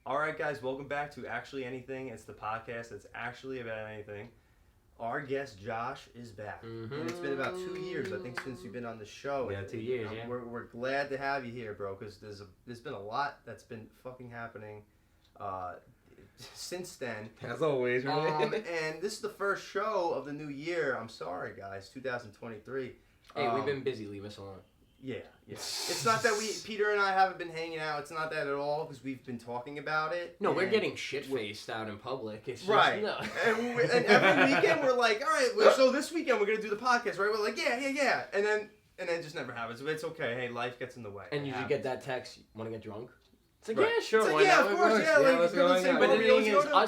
Alright guys, welcome back to Actually Anything. It's the podcast that's actually about anything. Our guest Josh is back. And it's been about 2 years, I think, since you've been on the show. Yeah, 2 years, yeah. We're glad to have you here, bro, because there's been a lot that's been fucking happening since then. As always, right? And this is the first show of the new year. I'm sorry, guys, 2023. Hey, we've been busy. Leave us alone. Yeah. It's not that Peter and I haven't been hanging out. It's not that at all, because we've been talking about it. No, we're getting shit-faced out in public. It's just, right. No. And every weekend we're like, all right, so this weekend we're going to do the podcast, right? We're like, yeah. And then it just never happens. But it's okay. Hey, life gets in the way. And you just get that text, want to get drunk? It's like, right. yeah, sure. It's like, yeah, of course, yeah. Like, let's go hang out. But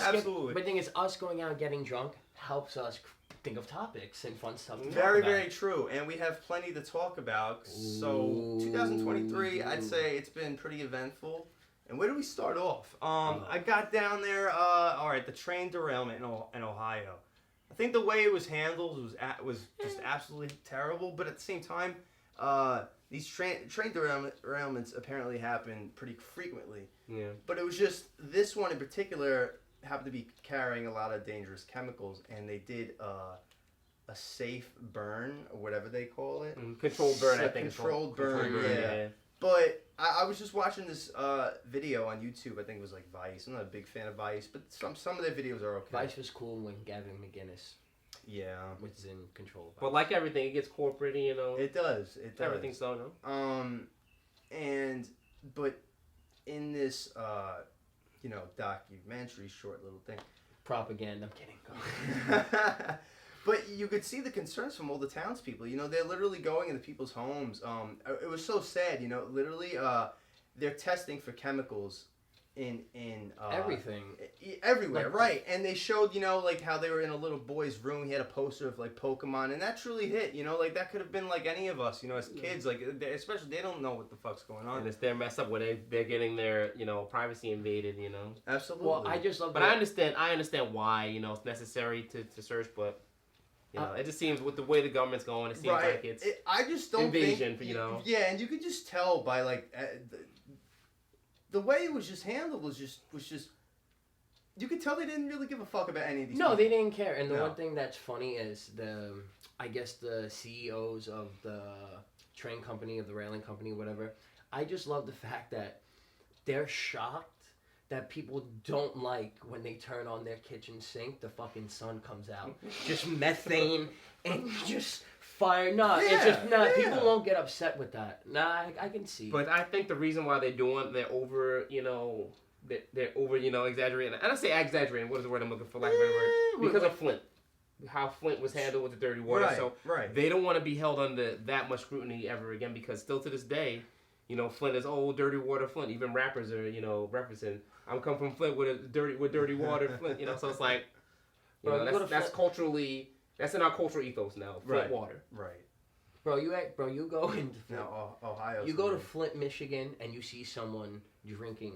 Absolutely. the thing is, us going out and getting drunk helps us think of topics and fun stuff to talk Very, about. very true. And we have plenty to talk about. So 2023, I'd say it's been pretty eventful. And where do we start off? I got down there, all right, the train derailment in Ohio. I think the way it was handled was just absolutely terrible. But at the same time, these train derailments apparently happen pretty frequently. Yeah. But it was just, this one in particular happened to be carrying a lot of dangerous chemicals, and they did a safe burn, or whatever they call it. Controlled burn, I think. Controlled burn, yeah. But I was just watching this video on YouTube. I think it was like Vice. I'm not a big fan of Vice, but some of their videos are okay. Vice was cool when Gavin McGinnis, which is in control. But like everything, it gets corporate, you know. It does. Everything's so, no? But in this, documentary, short little thing. Propaganda. I'm kidding. But you could see the concerns from all the townspeople. You know, they're literally going into people's homes. It was so sad. You know, literally, they're testing for chemicals in everything. Everywhere, like, right? And they showed, like how they were in a little boy's room. He had a poster of like Pokemon, and that truly hit. You know, like that could have been like any of us. You know, as kids, like especially they don't know what the fuck's going on. And it's their mess up where they're getting their privacy invaded. You know. Absolutely. Well, I just love. But I understand why it's necessary to search, but. It just seems with the way the government's going, it seems like it's I just don't invasion. Think, Yeah, and you could just tell by like the way it was just handled was just. You could tell they didn't really give a fuck about any of these. No, people. they didn't care. And the one thing that's funny is I guess the CEOs of the train company, of the railing company, whatever. I just love the fact that they're shocked that people don't like when they turn on their kitchen sink, the fucking sun comes out. Just methane and just fire. It's just people won't get upset with that. I can see. But I think the reason why they're over, they're over, exaggerating. And I say exaggerating, what is the word I'm looking for, lack of a better word? Because of Flint. How Flint was handled with the dirty water. Right, so they don't want to be held under that much scrutiny ever again, because still to this day, Flint is dirty water Flint. Even rappers are, referencing, I'm coming from Flint with dirty water Flint. So it's like, that's culturally, that's in our cultural ethos now. Flint water. Right. Bro, you go into now Ohio. You go to Flint, Michigan, and you see someone drinking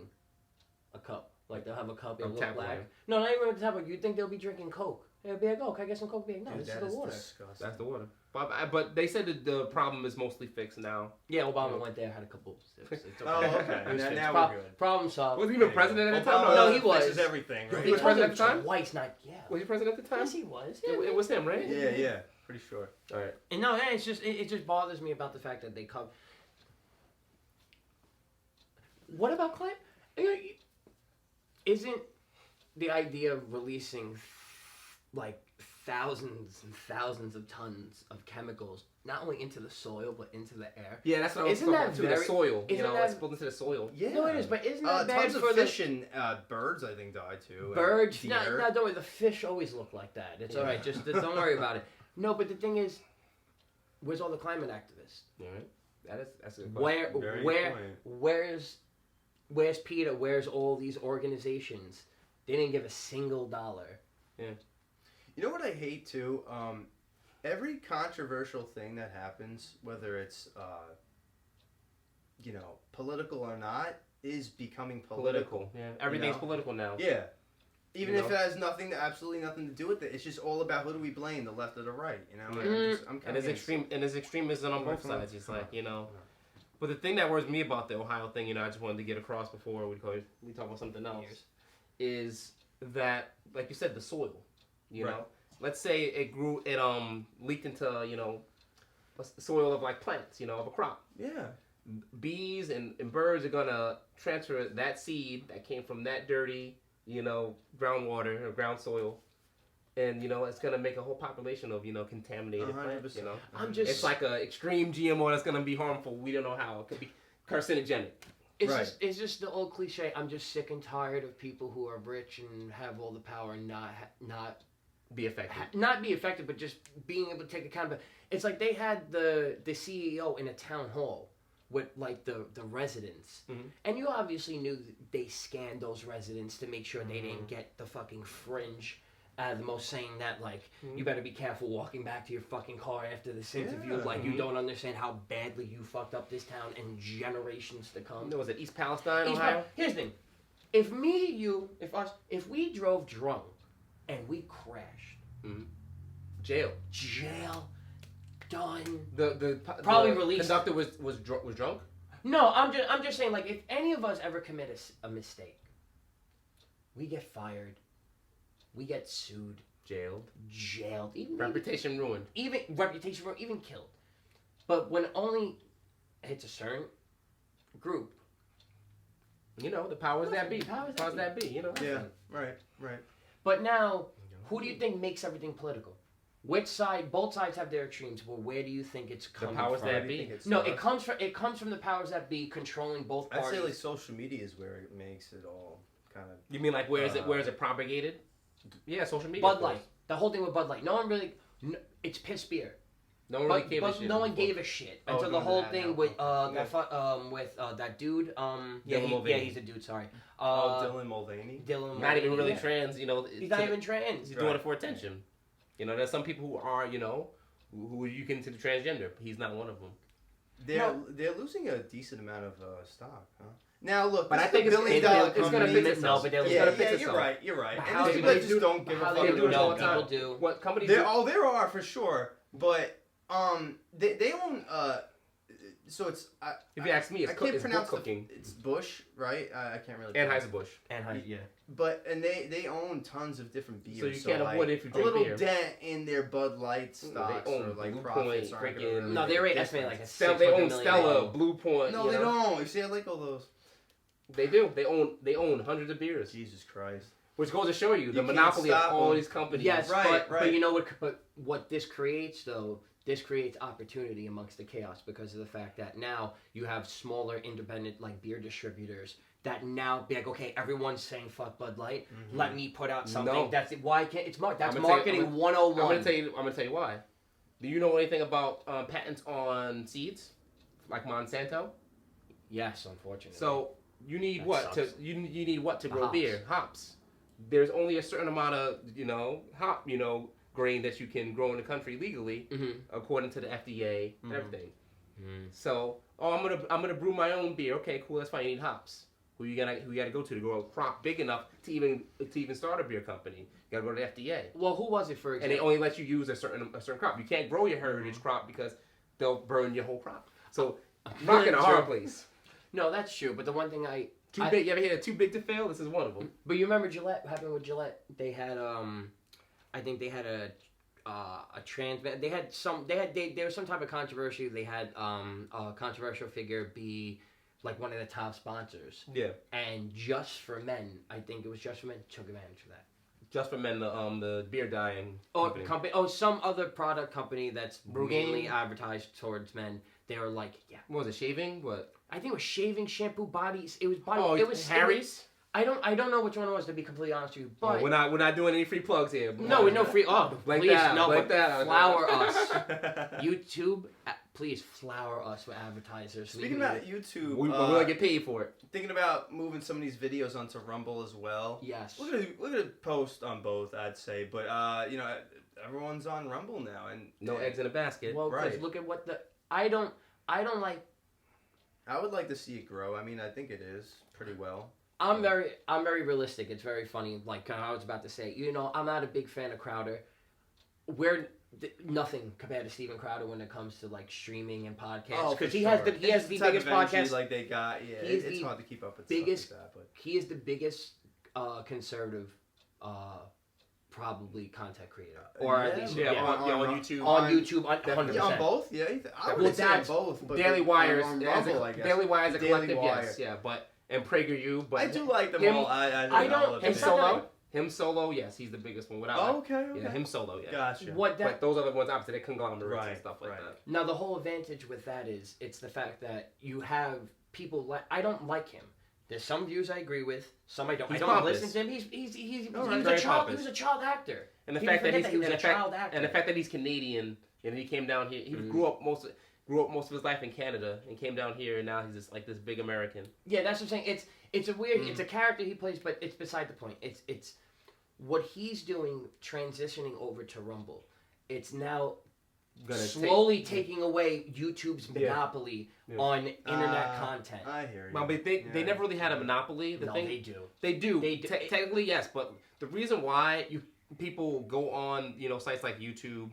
a cup. Like they'll have a cup, it'll look black. No, not even with the tap. You think they'll be drinking Coke? They'll be like, "Oh, can I get some Coke?" Be like, "No, Dude, this is the water." Disgusting. That's the water. But they said that the problem is mostly fixed now. Yeah, Obama went there, had a couple sips. It's okay. Okay. Now we're good. Problem solved. Was he even president at the time? No, he was. Fixes everything. Right? He was president at the time? Twice, not Was he president at the time? Yes, he was. Yeah, it was him, right? Yeah. Pretty sure. All right. And no, it's just it just bothers me about the fact that they come. What about climate? Isn't the idea of releasing like thousands and thousands of tons of chemicals not only into the soil but into the air? Yeah, that's what I was talking about too. The soil. It's pulled into the soil. Yeah. No, it is, but isn't that bad tons for of fish and birds? I think died too. Birds? No, don't worry. The fish always look like that. It's all right. Just don't worry about it. No, but the thing is, where's all the climate activists? All right. That's a question. Where's Peter? Where's all these organizations? They didn't give a single dollar. Yeah. You know what I hate too? Every controversial thing that happens, whether it's political or not, is becoming political. Yeah. Everything's political now. Yeah. Even if it has absolutely nothing to do with it, it's just all about who do we blame, the left or the right. I'm and there's extremism on both sides. It's like But the thing that worries me about the Ohio thing, you know, I just wanted to get across before we talk about something else, is that, like you said, the soil. You know, let's say it leaked into, you know, a soil of like plants, you know, of a crop. Yeah. Bees and birds are gonna transfer that seed that came from that dirty, you know, groundwater or ground soil. And, you know, it's going to make a whole population of, you know, contaminated plants, you know. It's like an extreme GMO that's going to be harmful. We don't know how. It could be carcinogenic. It's just the old cliche, I'm just sick and tired of people who are rich and have all the power and not be effective. Not be effective, but just being able to take accountability. It's like they had the CEO in a town hall with, like, the residents. Mm-hmm. And you obviously knew they scanned those residents to make sure they didn't get the fucking fringe. The most saying that, like, you better be careful walking back to your fucking car after this interview. Like, you don't understand how badly you fucked up this town and generations to come. Was it East Palestine, Ohio? Here's the thing. If me, you, if we drove drunk and we crashed, jail, done. Probably released. Conductor was drunk. No, I'm just saying, like, if any of us ever commit a mistake, we get fired. We get sued, jailed, even reputation ruined, even killed. But when only hits a certain group, you know, the powers that be. Powers that be. You know. Yeah. Right. But now, who do you think makes everything political? Which side? Both sides have their extremes. Well, where do you think it's coming from? The powers that be. No, it comes from the powers that be controlling both parties. I'd say like social media is where it makes it all kind of. You mean like where is it propagated? Yeah, social media. Bud Light. The whole thing with Bud Light. No one really. It's piss beer. No one really gave a shit. No one gave a shit until the whole thing with that dude. He's a dude. Sorry. Dylan Mulvaney. Not even really trans. You know. He's not even trans. He's doing it for attention. You know, there's some people who are, you know, who you consider transgender. He's not one of them. They're losing a decent amount of stock, huh? Now look, but I think it's going to fix itself. You're right. And there's people that just don't give a fuck. They do it all the time. People do. What companies do? There are for sure, but they own so it's if you ask me, it's cooking. It's Bush, right? I can't really. Anheuser-Busch. Yeah. But they own tons of different beers. So you can't avoid it if you drink beer. A little beer. dent in their Bud Light stocks or like profits. No, they rate estimated like a they own Stella, Blue Point. No, they don't. You see, I like all those. They do. They own hundreds of beers. Jesus Christ. Which goes to show you the monopoly of all these companies. Yes, right. But you know what? But what this creates, though, this creates opportunity amongst the chaos because of the fact that now you have smaller, independent, like beer distributors that now be like, okay, everyone's saying fuck Bud Light. Mm-hmm. Let me put out something. No. That's it. Why can't it's that's marketing 101? I'm gonna tell you why. Do you know anything about patents on seeds, like Monsanto? Yes, unfortunately. So you need you need what to grow beer? Hops. There's only a certain amount of hop grain that you can grow in the country legally, according to the FDA and everything. Mm-hmm. So, I'm gonna brew my own beer. Okay, cool. That's fine. You need hops. Who you gotta go to grow a crop big enough to even start a beer company? You gotta go to the FDA. Well, who was it for example? And they only let you use a certain crop. You can't grow your heritage crop because they'll burn your whole crop. So, rock in a hard place. No, that's true. But the one thing too big. You ever hear too big to fail? This is one of them. But you remember Gillette? What happened with Gillette? They had I think they had a trans. They had there was some type of controversy. They had a controversial figure be like one of the top sponsors. Yeah. And Just for Men, I think it was Just for Men, took advantage of that. Just for Men, the beer dyeing company. Some other product company that's mainly advertised towards men. They were like, yeah. What was it? Shaving? What? I think it was shaving, shampoo, bodies. It was body. Oh, it was Harry's. I don't know which one it was, to be completely honest with you. But we're not doing any free plugs here. No, no free. Oh, like please, that, no, like but that. Flower us. YouTube, please flower us with advertisers. Speaking about YouTube, we're gonna get paid for it. Thinking about moving some of these videos onto Rumble as well. Yes, we're gonna post on both, I'd say, but everyone's on Rumble now, and no eggs in a basket. Well, right. Look at what I don't like. I would like to see it grow. I mean, I think it is pretty well. I'm very realistic. It's very funny. Like I was about to say, I'm not a big fan of Crowder. nothing compared to Steven Crowder when it comes to like streaming and podcasts. Oh, because for he sure. has the type biggest of energy, podcast. like they got. Yeah, He's it's the hard to keep up with biggest- stuff like that. But He is the biggest conservative, probably content creator, or at least on YouTube. On YouTube, 100%. on both. Yeah, I Well, would say on that's- both. But Daily Wire on as Rumble, a, I guess. Daily Wire as a Daily collective, Wire. yes, yeah, but and PragerU, but I do like them him- all. I I don't- all of him it's them. not solo, that- him solo, yes, he's the biggest one. Without Oh, okay. yeah, him solo, yeah. Gotcha. What that But those other ones, obviously, they're conglomerates and Right, stuff like right. that. Now the whole advantage with that is it's the fact that you have people like I don't like him. There's some views I agree with, some I don't. He's I don't pompous. listen to him. He's Very a child. pompous. He was a child actor. And the People fact that forget he's he was a child actor. and the fact that he's Canadian and he came down here, he grew up most of his life in Canada and came down here, and now he's just like this big American. Yeah, that's what I'm saying. It's a weird. It's a character he plays, but it's beside the point. It's what he's doing transitioning over to Rumble. It's now slowly taking away YouTube's monopoly on internet content. I hear you. Well, but they never really had a monopoly. No, they do. They do. They do. Technically, yes, but the reason why people go on sites like YouTube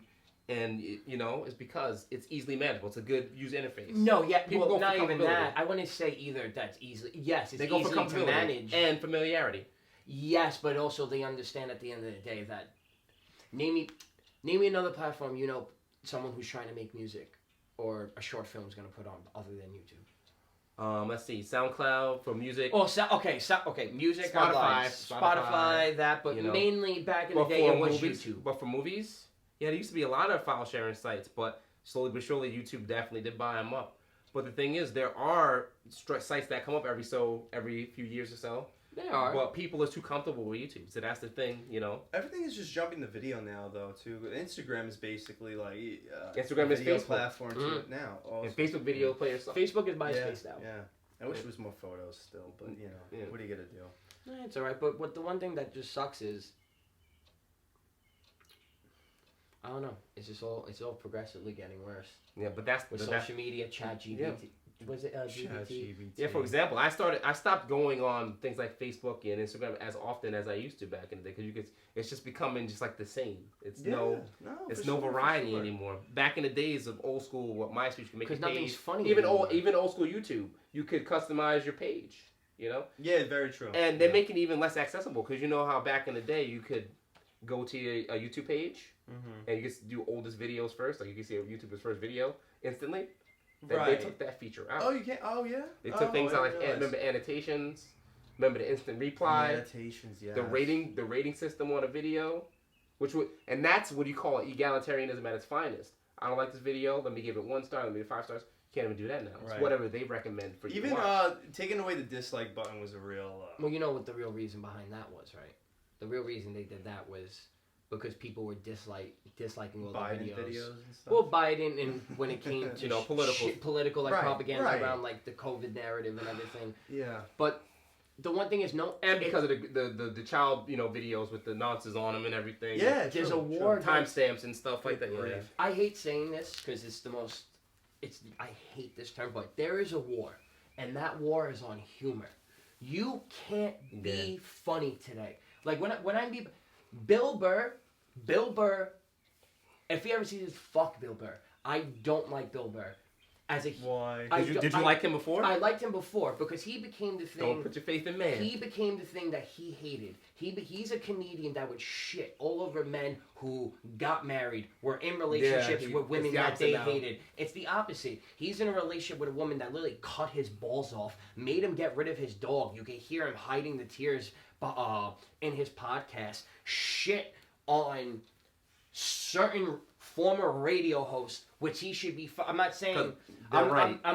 and is because it's easily manageable. It's a good user interface. No, yeah, People well, go for not even comfortability. that. I wouldn't say either that's easily. Yes, it's They go for easily to comfortability manage. and familiarity. Yes, but also they understand at the end of the day that name me another platform someone who's trying to make music or a short film is going to put on other than YouTube. Let's see, SoundCloud for music. Oh, okay, music. I like. Spotify, that, but mainly back in the But day for it was movies, YouTube. But for movies, there used to be a lot of file sharing sites, but slowly but surely YouTube definitely did buy them up. But the thing is, there are sites that come up every few years or so. They are. But people are too comfortable with YouTube, so that's the thing, Everything is just jumping to video now, though. Too. Instagram is basically like Instagram is video Facebook. platform to it now. Also. And Facebook video players. Facebook is MySpace now. Yeah, I wish it was more photos still, but what are you gonna do? It's all right. But what the one thing that just sucks is, I don't know. It's all progressively getting worse Yeah, but that's with social media, ChatGPT. Was it GPT? Yeah, for example, I stopped going on things like Facebook and Instagram as often as I used to back in the day because it's just becoming just like the same. It's no variety anymore. Back in the days of old school, what MySpace you could make Because your nothing's page, funny even anymore. old school YouTube, you could customize your page. Yeah, very true. And they're making it even less accessible because you know how back in the day you could go to a YouTube page and you could do oldest videos first, like you can see a YouTuber's first video instantly. They took that feature out. Oh, you can't. Oh, yeah. They took things out like remember annotations, remember the instant reply, Annotations, yeah. the rating system on a video, and that's what you call egalitarianism at its finest. I don't like this video. Let me give it 1 star. Let me give it 5 stars. You can't even do that now. It's whatever they recommend for you. Even to watch. taking away the dislike button was a real. Well, you know what the real reason behind that was, right? The real reason they did that was because people were disliking all Biden the videos. and stuff. Well, Biden, and when it came to political propaganda around like the COVID narrative and everything. Yeah. But the one thing is and because of the child videos with the nonsense on them and everything. Yeah, there's a war. Timestamps and stuff like that. Yeah. I hate saying this because it's the most. I hate this term, but there is a war, and that war is on humor. You can't be funny today. Like when I be Bill Burr, if you ever see this, fuck Bill Burr. I don't like Bill Burr. Why? Did you like him before? I liked him before because he became the thing. Don't put your faith in man. He became the thing that he hated. He's a comedian that would shit all over men who got married, were in relationships with women that they hated. It's the opposite. He's in a relationship with a woman that literally cut his balls off, made him get rid of his dog. You can hear him hiding the tears in his podcast. Shit on certain former radio hosts, which he should be. I'm not saying. I'm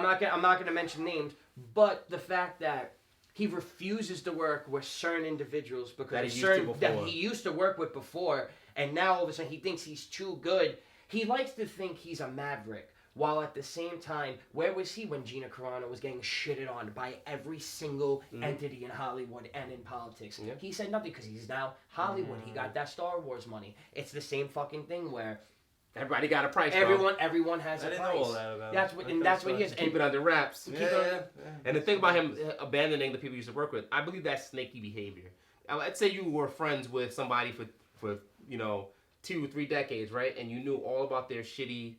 not gonna mention names, but the fact that he refuses to work with certain individuals because that he used to work with before, and now all of a sudden he thinks he's too good. He likes to think he's a maverick, while at the same time, where was he when Gina Carano was getting shitted on by every single entity in Hollywood and in politics? Yeah. He said nothing because he's now Hollywood. He got that Star Wars money. It's the same fucking thing where everybody got a price. Everyone has a price. I didn't know all that about That's what he is. Keep it under wraps. Yeah. And the thing about him abandoning the people he used to work with, I believe that's snaky behavior. Let's say you were friends with somebody for 2-3 decades, right? And you knew all about their shitty,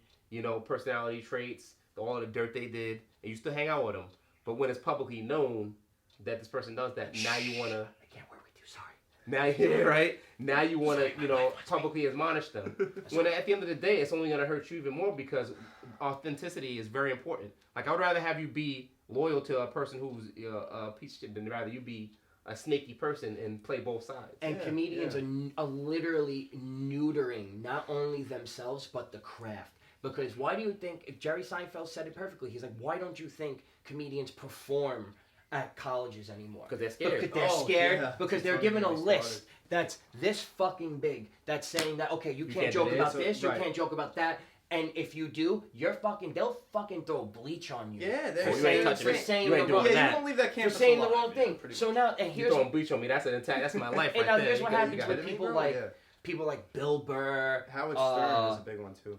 personality traits, all of the dirt they did, and you still hang out with them. But when it's publicly known that this person does that, now you want to... I can't work with you, sorry. Now, right? Now you want to, publicly admonish them. When at the end of the day, it's only going to hurt you even more because authenticity is very important. Like, I would rather have you be loyal to a person who's a piece of shit than rather you be a snaky person and play both sides. And comedians are literally neutering not only themselves, but the craft. Because why do you think, Jerry Seinfeld said it perfectly, he's like, why don't you think comedians perform at colleges anymore? Because they're scared. Because they're scared, because they're given a list that's this fucking big, that's saying that, okay, you can't joke about this, you can't joke about that, and if you do, they'll fucking throw bleach on you. Yeah, for saying the wrong you don't leave that campus for saying the alive. wrong thing. So now, and here's... You throwing bleach on me, that's an attack, that's my life and right now here's what happens got with people like Bill Burr. Howard Stern is a big one too.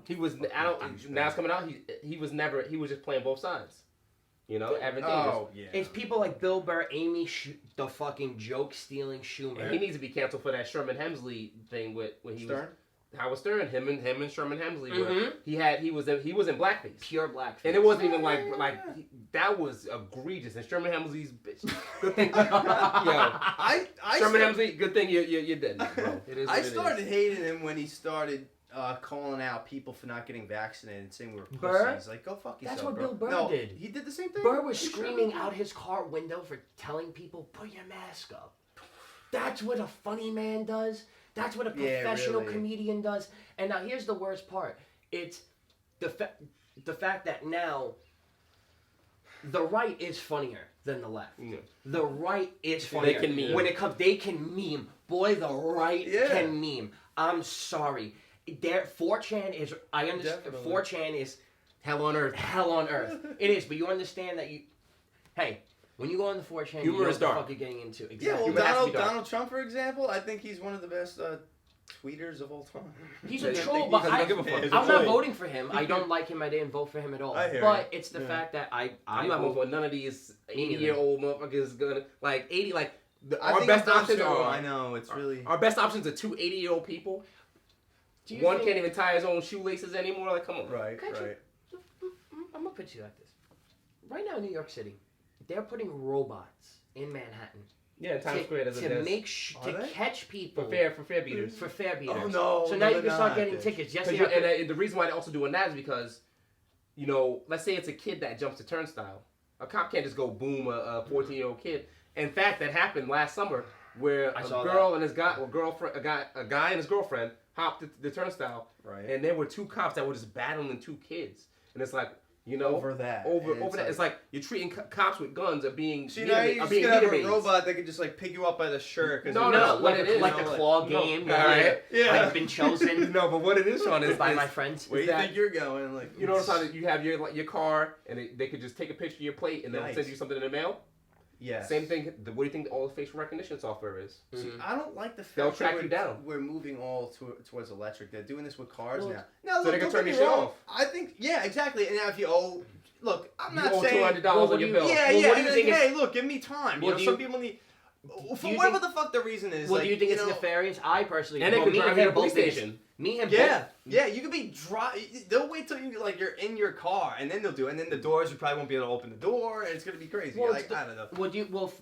He was. Now it's coming out. He was never. He was just playing both sides. Everything. It's people like Bill Burr, the fucking joke stealing Schumer. And he needs to be canceled for that Sherman Hemsley thing when he Stern? was. Howard Stern, him and Sherman Hemsley. Where he was in blackface, pure blackface, and it wasn't even that was egregious. And Sherman Hemsley's bitch. Good thing, Sherman Hemsley. Good thing you're dead, bro. It is. I started hating him when he started calling out people for not getting vaccinated and saying we were pussies. Burr? Like, go fuck yourself, That's what bro. Bill Burr did. He did the same thing. Burr was screaming out his car window for telling people, put your mask up. That's what a funny man does. That's what a professional comedian does. And now here's the worst part. It's the fact that now the right is funnier than the left. Yeah. The right is funnier. They can meme. When it comes, they can meme. Boy, the right can meme. I'm sorry. 4chan is, I understand, definitely. 4chan is hell on earth. Hell on earth. It is, but you understand that when you go on the 4chan, you know what the fuck you're getting into. Exactly. Yeah, well, Donald Trump, for example, I think he's one of the best tweeters of all time. He's a troll, but I'm not voting for him. I don't like him. I didn't vote for him at all. But it's the fact that I'm not voting for none of these 80-year-old motherfuckers gonna our best options are. I know it's really our best options are 2 80-year-old people. One can't even tie his own shoelaces anymore. Like, come on. Right. I'm gonna put you like this. Right now in New York City, they're putting robots in Manhattan. Yeah, Times Square does to catch people for fare beaters. For fare beaters. Oh no! So now you can start getting tickets. Yes, and the reason why they're also doing that is because, let's say it's a kid that jumps the turnstile. A cop can't just go boom a 14-year-old kid. In fact, that happened last summer where a guy and his girlfriend hopped the turnstile, right? And there were 2 cops that were just battling 2 kids, and it's like. Over that. It's like you're treating cops with guns of being. So now you're just gonna have a robot that could just pick you up by the shirt. No, what it is, like the claw game. Right? Yeah. I've been chosen. No, but what it is, Sean, is by my friends. Where do you think you're going? Like, notice how you have your car, and they could just take a picture of your plate, and they'll send you something in the mail. Yeah. Same thing. What do you think all the facial recognition software is? See, I don't like the fact they'll track you down. We're moving all towards electric. They're doing this with cars now. No, so they can turn your shit off. I think, exactly. And now if you look, I'm not $200 saying on your bill. Yeah. What do you think? Hey, look, give me time. Some people need. For whatever the fuck the reason is. Well, do you think it's nefarious? I personally. And they could drive you to a police station. Me and yeah, you could be they'll wait till you're in your car, and then they'll do it, and then the doors, you probably won't be able to open the door, and it's gonna be crazy. Well, I don't know.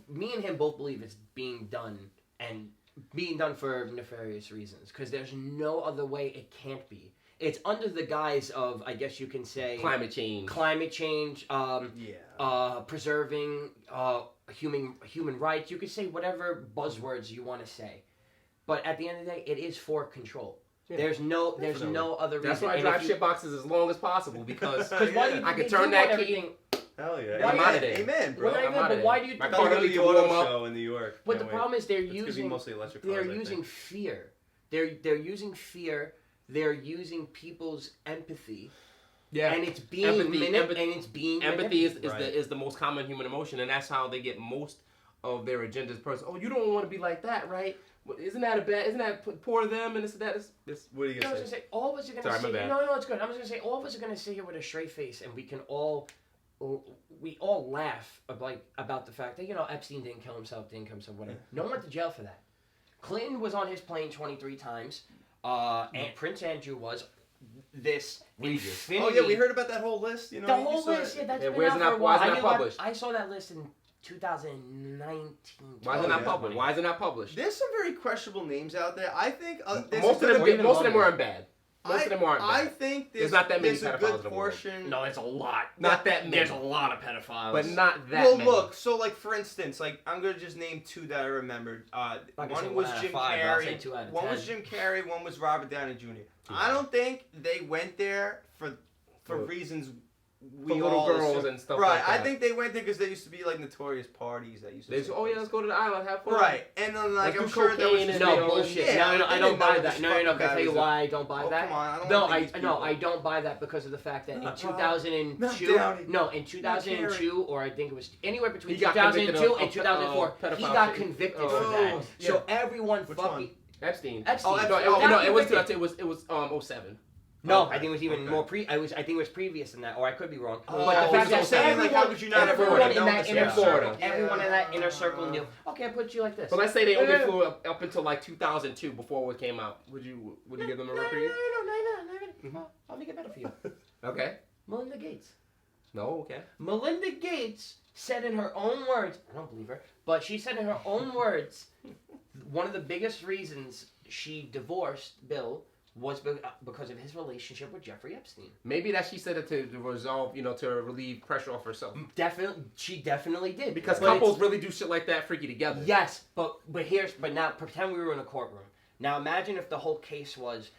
Me and him both believe it's being done for nefarious reasons, because there's no other way it can't be. It's under the guise of, I guess you can say, climate change, preserving human rights. You could say whatever buzzwords you want to say, but at the end of the day, it is for control. Yeah. There's no other reason. That's why I drive shit boxes as long as possible, because I can turn that key. Hell yeah! I'm out of there. Amen, bro. But why do you? My car going to the auto show in New York. But the problem is they're using mostly electric cars. They're using fear. They're using fear. They're using people's empathy. Yeah, and it's being empathy is the most common human emotion, and that's how they get most of their agendas. Oh, you don't want to be like that, right? Isn't that poor of them and this? What are you gonna say? All of us are gonna say. No, it's good. I'm just gonna say all of us are gonna sit here with a straight face, and we all laugh about the fact that Epstein didn't kill himself, whatever. No one went to jail for that. Clinton was on his plane 23 times. And Prince Andrew was this infinity. Oh yeah, we heard about that whole list. You know, the whole list. Yeah, that's been where's out it for a not- while. why is it not published? I saw that list in 2019. Why is it not yeah. published? Why is it not published? There's some very questionable names out there. I think Most of them aren't bad. Most of them aren't bad. I think There's not that many there's a pedophiles in good the world. portion. No, it's a lot. Not that many. There's a lot of pedophiles. But not that Well, many. look. So, like for instance, like I'm gonna just name two that I remembered. Like I One said, was 1 out of Jim 5, I'll say Carrey. 2 out of One 10. was Jim Carrey. One was Robert Downey Jr. I don't think they went there for reasons For we little all girls assume. and stuff right. like that. I think they went there because there used to be like notorious parties that used to. They say, oh yeah, let's go to the island, have fun. Right, and then like Let's I'm do sure there was cocaine just and No all- bullshit. Yeah, no, I they don't didn't know buy this that. No, fucking can I guy tell you was a- why I don't buy Oh, that? come on, I don't No, want I these people. don't buy that because of the fact that in Not 2002, Downey. in 2002, or I think it was anywhere between He got 2002 convicted and of 2004, pedophile he got shit. convicted Oh, for that. yeah. So everyone Which fucking one? Epstein. Epstein. Oh, No, Epstein. Got it was convicted. it was 07. No, Okay, I think it was even okay. more I think it was previous than that, or I could be wrong. Oh, but the fact it was that 07. Like, how could you not have everyone known in that this? inner Yeah. circle, Yeah. everyone in that inner circle knew. Okay, I put you like this. But let's say they only No. flew up until like 2002 before it came out. Would you give them a reprieve? No. I'll make it better for you. Okay. Melinda Gates. No. Okay. Melinda Gates said in her own words, I don't believe her, but she said in her own words, one of the biggest reasons she divorced Bill was because of his relationship with Jeffrey Epstein. Maybe that she said it to resolve, to relieve pressure off herself. She definitely did. Because But couples really do shit like that freaky together. yes, but now pretend we were in a courtroom. Now imagine if the whole case was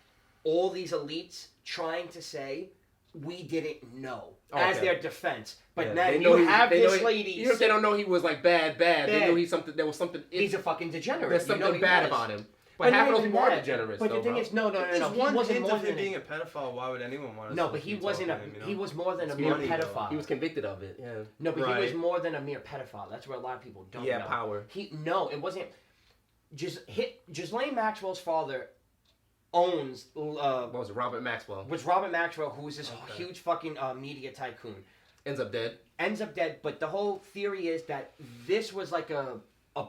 all these elites trying to say we didn't know as Okay. their defense, but Yeah, now they know you he- have they know this he- lady. Even if they don't know he was like bad. They Bad. knew there was something. He's a fucking degenerate. There's You know something he bad was. about him. But But half not of those even people are that. degenerates. But though, the thing bro. is, no. There's He one wasn't hint more of him than being a pedophile. Why would anyone want to? no, but he wasn't he was more than a mere money, though. pedophile. He was convicted of it. Yeah. No, but he Right. was more than a mere pedophile. That's where a lot of people don't know. Power. It wasn't. Ghislaine Maxwell's father owns What was it? Robert Maxwell was Robert Maxwell, who was this Okay. huge fucking media tycoon. ends up dead. Ends up dead, but the whole theory is that this was like a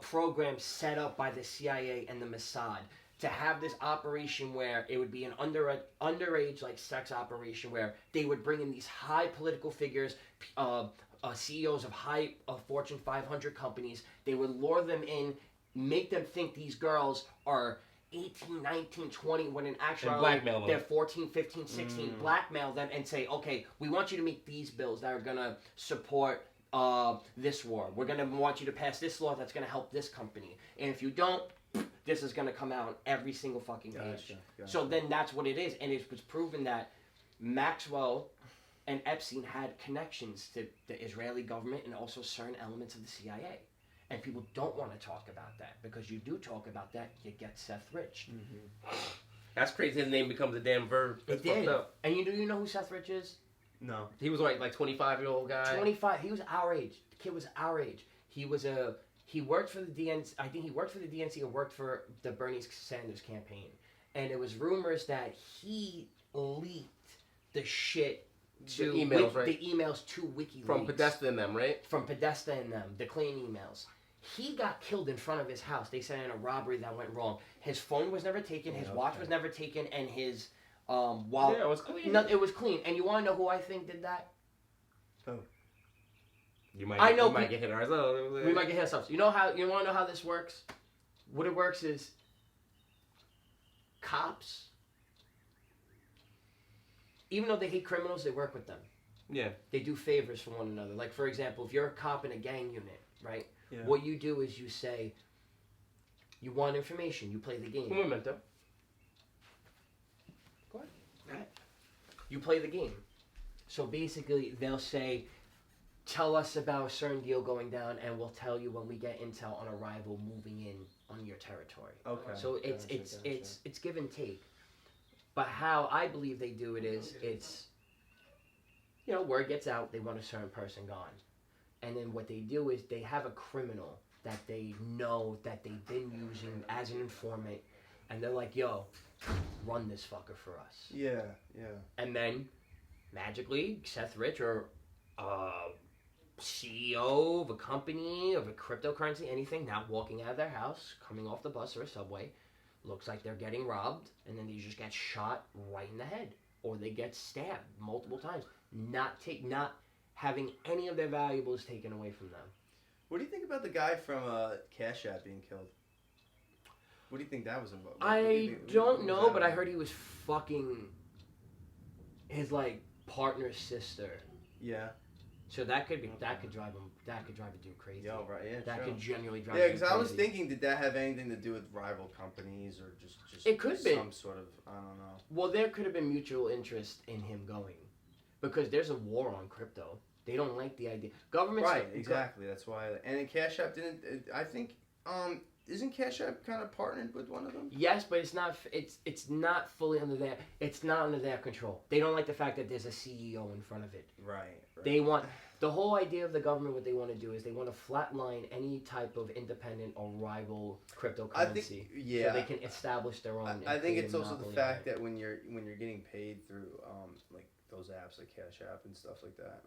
program set up by the CIA and the Mossad to have this operation where it would be an underage like sex operation where they would bring in these high political figures, CEOs of high Fortune 500 companies. They would lure them in, make them think these girls are 18, 19, 20, when in actuality blackmail them. they're 14, 15, 16, blackmail them and say, okay, we want you to make these bills that are going to support this war. We're going to want you to pass this law that's going to help this company. And if you don't, this is going to come out every single fucking page. Gotcha. So then that's what it is. And it was proven that Maxwell and Epstein had connections to the Israeli government and also certain elements of the CIA. And people don't want to talk about that because you do talk about that, you get Seth Rich. That's crazy. His name becomes a damn verb. It That's did. fucked up. And you know who Seth Rich is? No. He was like 25-year-old guy. 25. He was our age. The kid was our age. He worked for the DNC. I think he worked for the DNC and worked for the Bernie Sanders campaign. And it was rumors that he leaked the shit to The emails, right? the emails to WikiLeaks From Podesta and them, right? From Podesta and them, the Clean emails. He got killed in front of his house. They said in a robbery that went wrong. His phone was never taken. His watch was never taken, and his wallet. Yeah, it was clean. No, it was clean. And you want to know who I think did that? You might. I know We might get hit ourselves. We might get hit ourselves. You want to know how this works? What it works is cops, even though they hate criminals, they work with them. Yeah. They do favors for one another. Like, for example, if you're a cop in a gang unit, right? Yeah. What you do is you say, you want information, you play the game. Un momento. Go ahead. You play the game. So basically, they'll say, tell us about a certain deal going down, and we'll tell you when we get intel on arrival moving in on your territory. Okay. So it's give and take. But how I believe they do it is it's, word gets out, they want a certain person gone. And then what they do is they have a criminal that they know that they've been using as an informant, and they're like, yo, run this fucker for us. Yeah. And then, magically, Seth Rich or CEO of a company, of a cryptocurrency, anything, now walking out of their house, coming off the bus or a subway, looks like they're getting robbed, and then they just get shot right in the head, or they get stabbed multiple times, not having any of their valuables taken away from them. What do you think about the guy from Cash App being killed? What do you think that was about? I don't know, but I heard he was fucking his partner's sister. Yeah. So that could drive a dude crazy. Yeah, right. Yeah, that true. could genuinely drive. Yeah, because I was thinking, did that have anything to do with rival companies or just it could be some sort of, I don't know. Well, there could have been mutual interest in him going, because there's a war on crypto. They don't like the idea. Governments. Right. Exactly. That's why. And Cash App didn't. I think. Isn't Cash App kind of partnered with one of them? Yes, but it's not. It's not fully under their. It's not under their control. They don't like the fact that there's a CEO in front of it. Right. They want the whole idea of the government. What they want to do is they want to flatline any type of independent or rival cryptocurrency. I think, so they can establish their own. I think it's also the fact that when you're getting paid through like those apps like Cash App and stuff like that.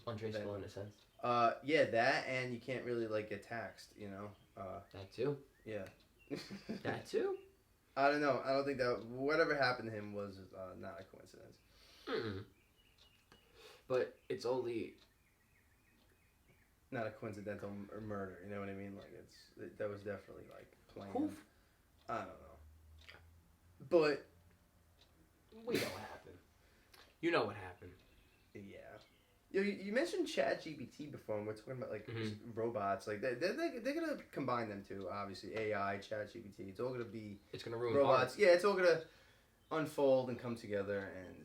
Untraceable in a sense. Yeah, that, and you can't really get taxed. That too. Yeah. That too. I don't know. I don't think that whatever happened to him was not a coincidence. Mm-mm. But it's only not a coincidental murder. You know what I mean? That was definitely planned. I don't know. But we know what happened. You know what happened. Yeah. You mentioned ChatGPT before, and we're talking about robots. They're gonna combine them too. Obviously, AI, ChatGPT. It's all gonna be. It's gonna ruin robots. art. Yeah, it's all gonna unfold and come together. And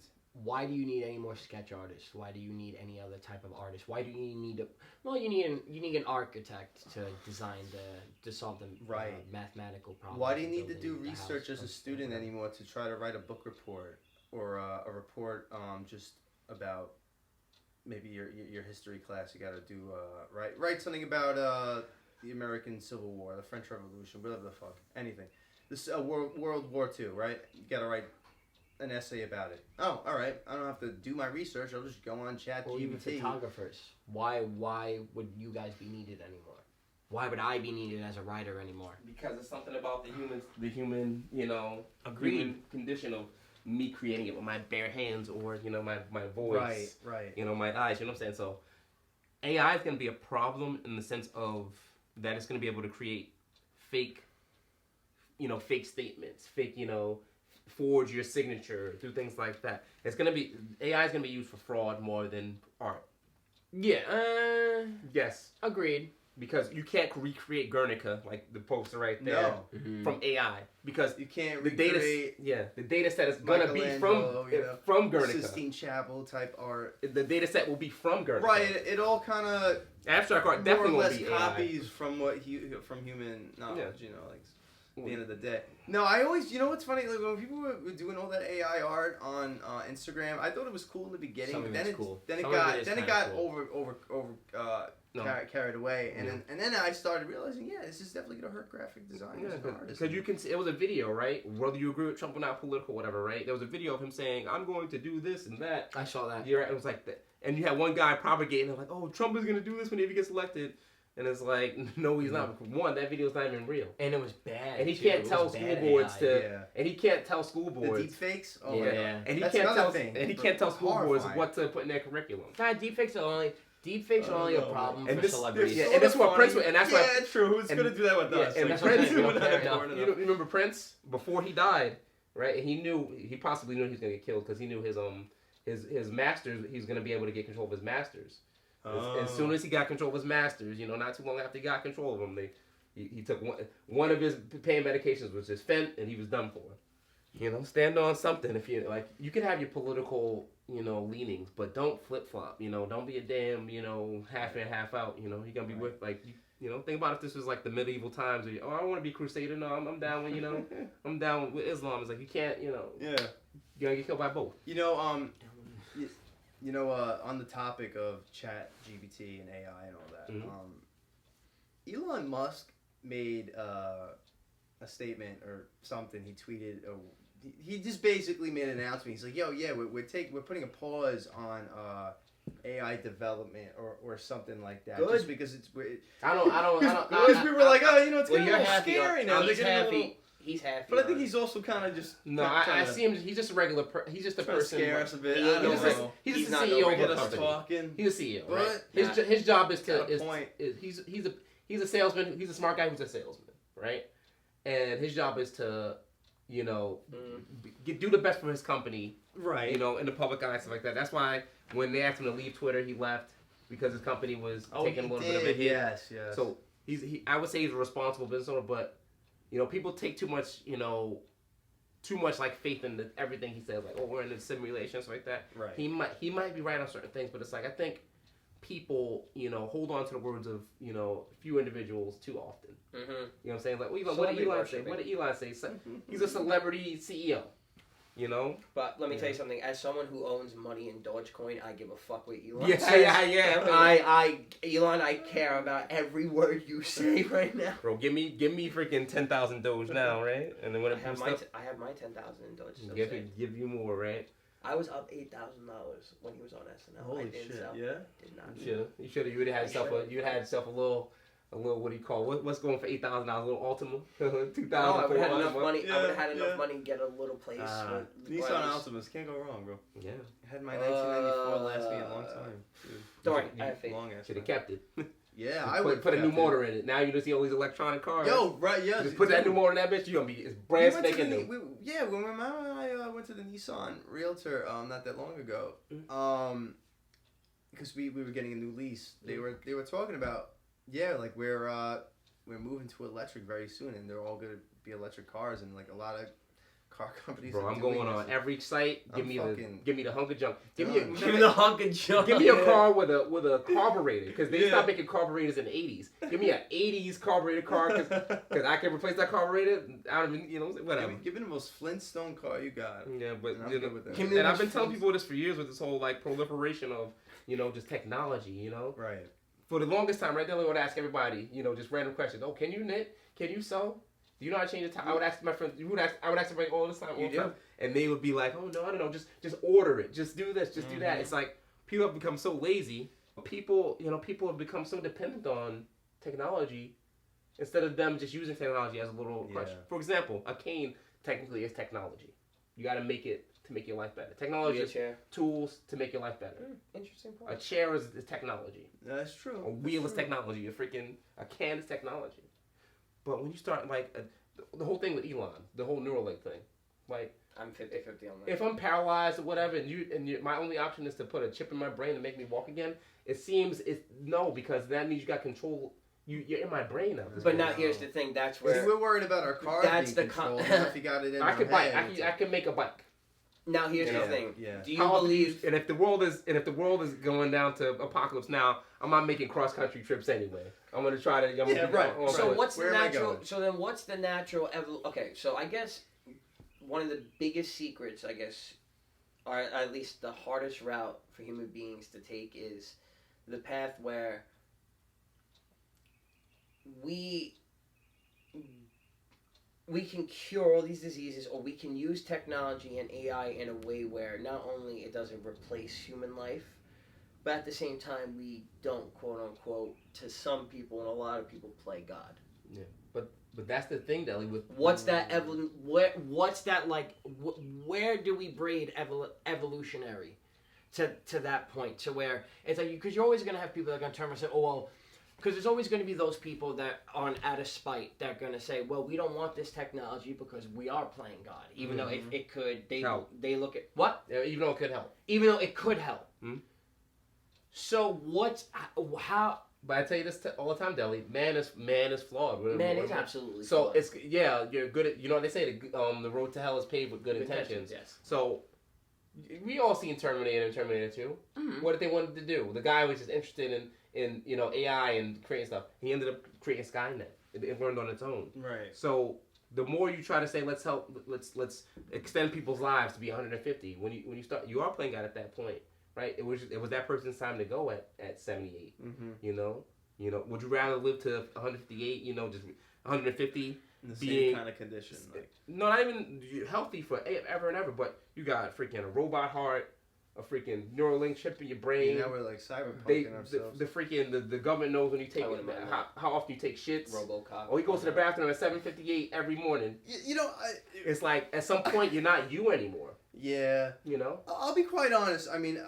why do you need any more sketch artists? Why do you need any other type of artist? Why do you need you need an architect to design to solve the mathematical problem. Why do you need to do research as a student anymore to try to write a book report or a report just about maybe your history class? You got to do write something about the American Civil War, the French Revolution, whatever the fuck, anything. This World War II, right? You got to write an essay about it. Oh, all right. I don't have to do my research. I'll just go on ChatGPT. Or even photographers. Why would you guys be needed anymore? Why would I be needed as a writer anymore? Because it's something about the human, Agreed. human condition of me creating it with my bare hands or, my voice. Right. My eyes, you know what I'm saying? So AI is going to be a problem in the sense of that it's going to be able to create fake statements, fake, forge your signature, do things like that. AI is going to be used for fraud more than art. Yeah. Yes. Agreed. Because you can't recreate Guernica, like the poster right there, from AI. Because you can't recreate the data set is going to be from Guernica. Sistine Chapel type art. The data set will be from Guernica. Right. It all kind of abstract art definitely more or won't less be copies AI. from human knowledge. Yeah. At the end of the day. No, I always, what's funny? When people were doing all that AI art on Instagram, I thought it was cool in the beginning. Some of then it's cool. Then it got carried away, and then I started realizing, this is definitely gonna hurt graphic designers and artists. Because you can see, it was a video, right? Whether you agree with Trump or not, political, whatever, right? There was a video of him saying, "I'm going to do this and that." I saw that. It was like that, and you had one guy propagating, like, "Oh, Trump is gonna do this when he gets elected." And it's like, no, he's not. One, that video's not even real. And it was bad. And he can't tell school boards and he can't tell school boards. The deep fakes? Oh, yeah. And he can't tell school boards what to put in their curriculum. Deep fakes are only a problem for celebrities. And that's what Prince, and that's why. True. Who's going to do that with us? And Prince, you remember Prince? Before he died, right? He possibly knew he was going to get killed because he knew his masters, he was going to be able to get control of his masters. As soon as he got control of his masters, not too long after he got control of them, he took one of his pain medications was his fent, and he was done for. Stand on something. If you you can have your political, leanings, but don't flip flop. Don't be a damn, half in, half out. You're gonna be with think about if this was like the medieval times. Where I want to be crusader. No, I'm down with I'm down with Islam. It's like you can't, you're gonna get killed by both. On the topic of ChatGPT and AI and all that, Elon Musk made a statement or something. He tweeted. He just basically made an announcement. He's like, "Yo, yeah, we're putting a pause on AI development or something like that. Good. Just because it's Because we were like, oh, you know, it's Well, kind you're of happy. scary now. He's They're getting a happy. little- He's happy. But I think he's also kind of just No, I see him. He's just a regular. He's just a trying to person. scare us a bit. He I don't is know. He's He's just not the no CEO of Get a us company. talking. He's a CEO, right? But His job is got to a point. he's a salesman. He's a smart guy who's a salesman, right? And his job is to, you know, do the best for his company, Right. you know, in the public eye and stuff like that. That's why when they asked him to leave Twitter, he left because his company was taking a little bit of a hit. Yes. So I would say he's a responsible business owner, but you know, people take too much like faith in everything he says. Like, oh, we're in a simulation, stuff like that. Right. He might be right on certain things, but it's like I think people, you know, hold on to the words of, you know, few individuals too often. Mm-hmm. You know what I'm saying? Like, what did Celebrity Elon say? worshiping. What did Elon say? He's a celebrity CEO. You know? But let me Yeah. tell you something. As someone who owns money in Dogecoin, I give a fuck what Elon Yeah, says. Elon, I care about every word you say right now. Bro, give me freaking 10,000 Doge now, right? And then when I it have boosts up, I have my 10,000 in Doge. Still give saved. you more, right? I was up $8,000 when he was on SNL. I Holy didn't shit! sell. Yeah. Did not. You should have. You would have had yourself a little. What do you call what's going for $8,000? A little Altima, $2,000. I would have had enough Altima. money. I would have had Yeah, enough yeah. money to get a little place. Nissan Altimas can't go wrong, bro. Yeah, I had my 1994 last me a long time. Dude. Don't worry, I have faith. Long ass should have time. kept it. Yeah, I put would put a new kept it. motor in it. Now you just see all these electronic cars. Yo, right? Yeah. Just put that new motor in that bitch. You gonna be it's brand We went to spanking the- new. when my mom and I went to the Nissan Realtor not that long ago, because we were getting a new lease. They were talking about like we're moving to electric very soon, and they're all gonna be electric cars, and like a lot of car companies. Bro, are I'm doing going on this. every site. Give me the hunk of junk. Give me Done. Give me the hunk of junk. Give me a car with a carburetor, because they Yeah. stopped making carburetors in the 80s. Give me an 80s carburetor car, because I can replace that carburetor. I don't even, you know, whatever. Give me the most Flintstone car you got. Yeah, but And I'm you know, good with that. Give me and the I've been most telling people this for years with this whole like proliferation of, you know, just technology. You know, Right. for the longest time, right there, I would ask everybody, you know, just random questions. Oh, can you knit? Can you sew? Do you know how to change the tire? I would ask my friends. I would ask everybody all the time. You do? And they would be like, oh no, I don't know, just order it, just do this, just do that. It's like people have become so lazy. People have become so dependent on technology instead of them just using technology as a little crutch. Yeah. For example, a cane technically is technology. You got to make it to make your life better. Technology is Wheelchair. tools to make your life better. Interesting A point. chair is technology. That's true. A wheel is technology. A can is technology. But when you start like the whole thing with Elon, the whole Neuralink thing, like. I'm 50-50 on that. If I'm paralyzed or whatever, and my only option is to put a chip in my brain to make me walk again, no, because that means you got control. You're in my brain now. But now here's the thing. That's See, where. we're worried about our cars That's being the controlled. con- Now if you got it in I our could bike. head, I can make a bike. Now here's You the know? thing. Yeah. Do you How often believe? And if the world is going down to apocalypse now, I'm not making cross country trips anyway. I'm gonna try to. Right. So what's Where the am I natural? going? So then what's the natural? Okay. So I guess one of the biggest secrets, I guess, or at least the hardest route for human beings to take is the path where we can cure all these diseases, or we can use technology and AI in a way where not only it doesn't replace human life, but at the same time we don't, quote unquote, to some people and a lot of people, play God. Yeah, but that's the thing, Deli. With What's that what's that like? Where do we braid evolutionary to that point, to where it's like, because you're always gonna have people that are gonna turn and say, oh well, because there's always going to be those people that are out of spite that are going to say, well, we don't want this technology because we are playing God, even though if it could, they look at what? Yeah, even though it could help. Even though it could help. Hmm? So how? But I tell you this all the time, Deli. Man is flawed. Man is absolutely so flawed. you're good at, you know what they say, the road to hell is paved with good intentions. Yes. So we all seen Terminator and Terminator 2. Mm-hmm. What did they want to do? The guy was just interested in you know, AI and creating stuff. He ended up creating Skynet. It learned on its own. Right. So the more you try to say let's extend people's lives to be 150, when you start, you are playing God at that point, right? It was that person's time to go at 78. Mm-hmm. You know, would you rather live to 158? You know, just 150. In the being same kind of condition. Like. No, not even healthy for ever and ever, but you got freaking a robot heart, a freaking Neuralink chip in your brain. Now we're like cyberpunking ourselves. The freaking the government knows when you take how often you take shits. RoboCop. Or he goes to the bathroom at 7:58 every morning. It's like at some point you're not you anymore. Yeah. You know. I'll be quite honest. I mean,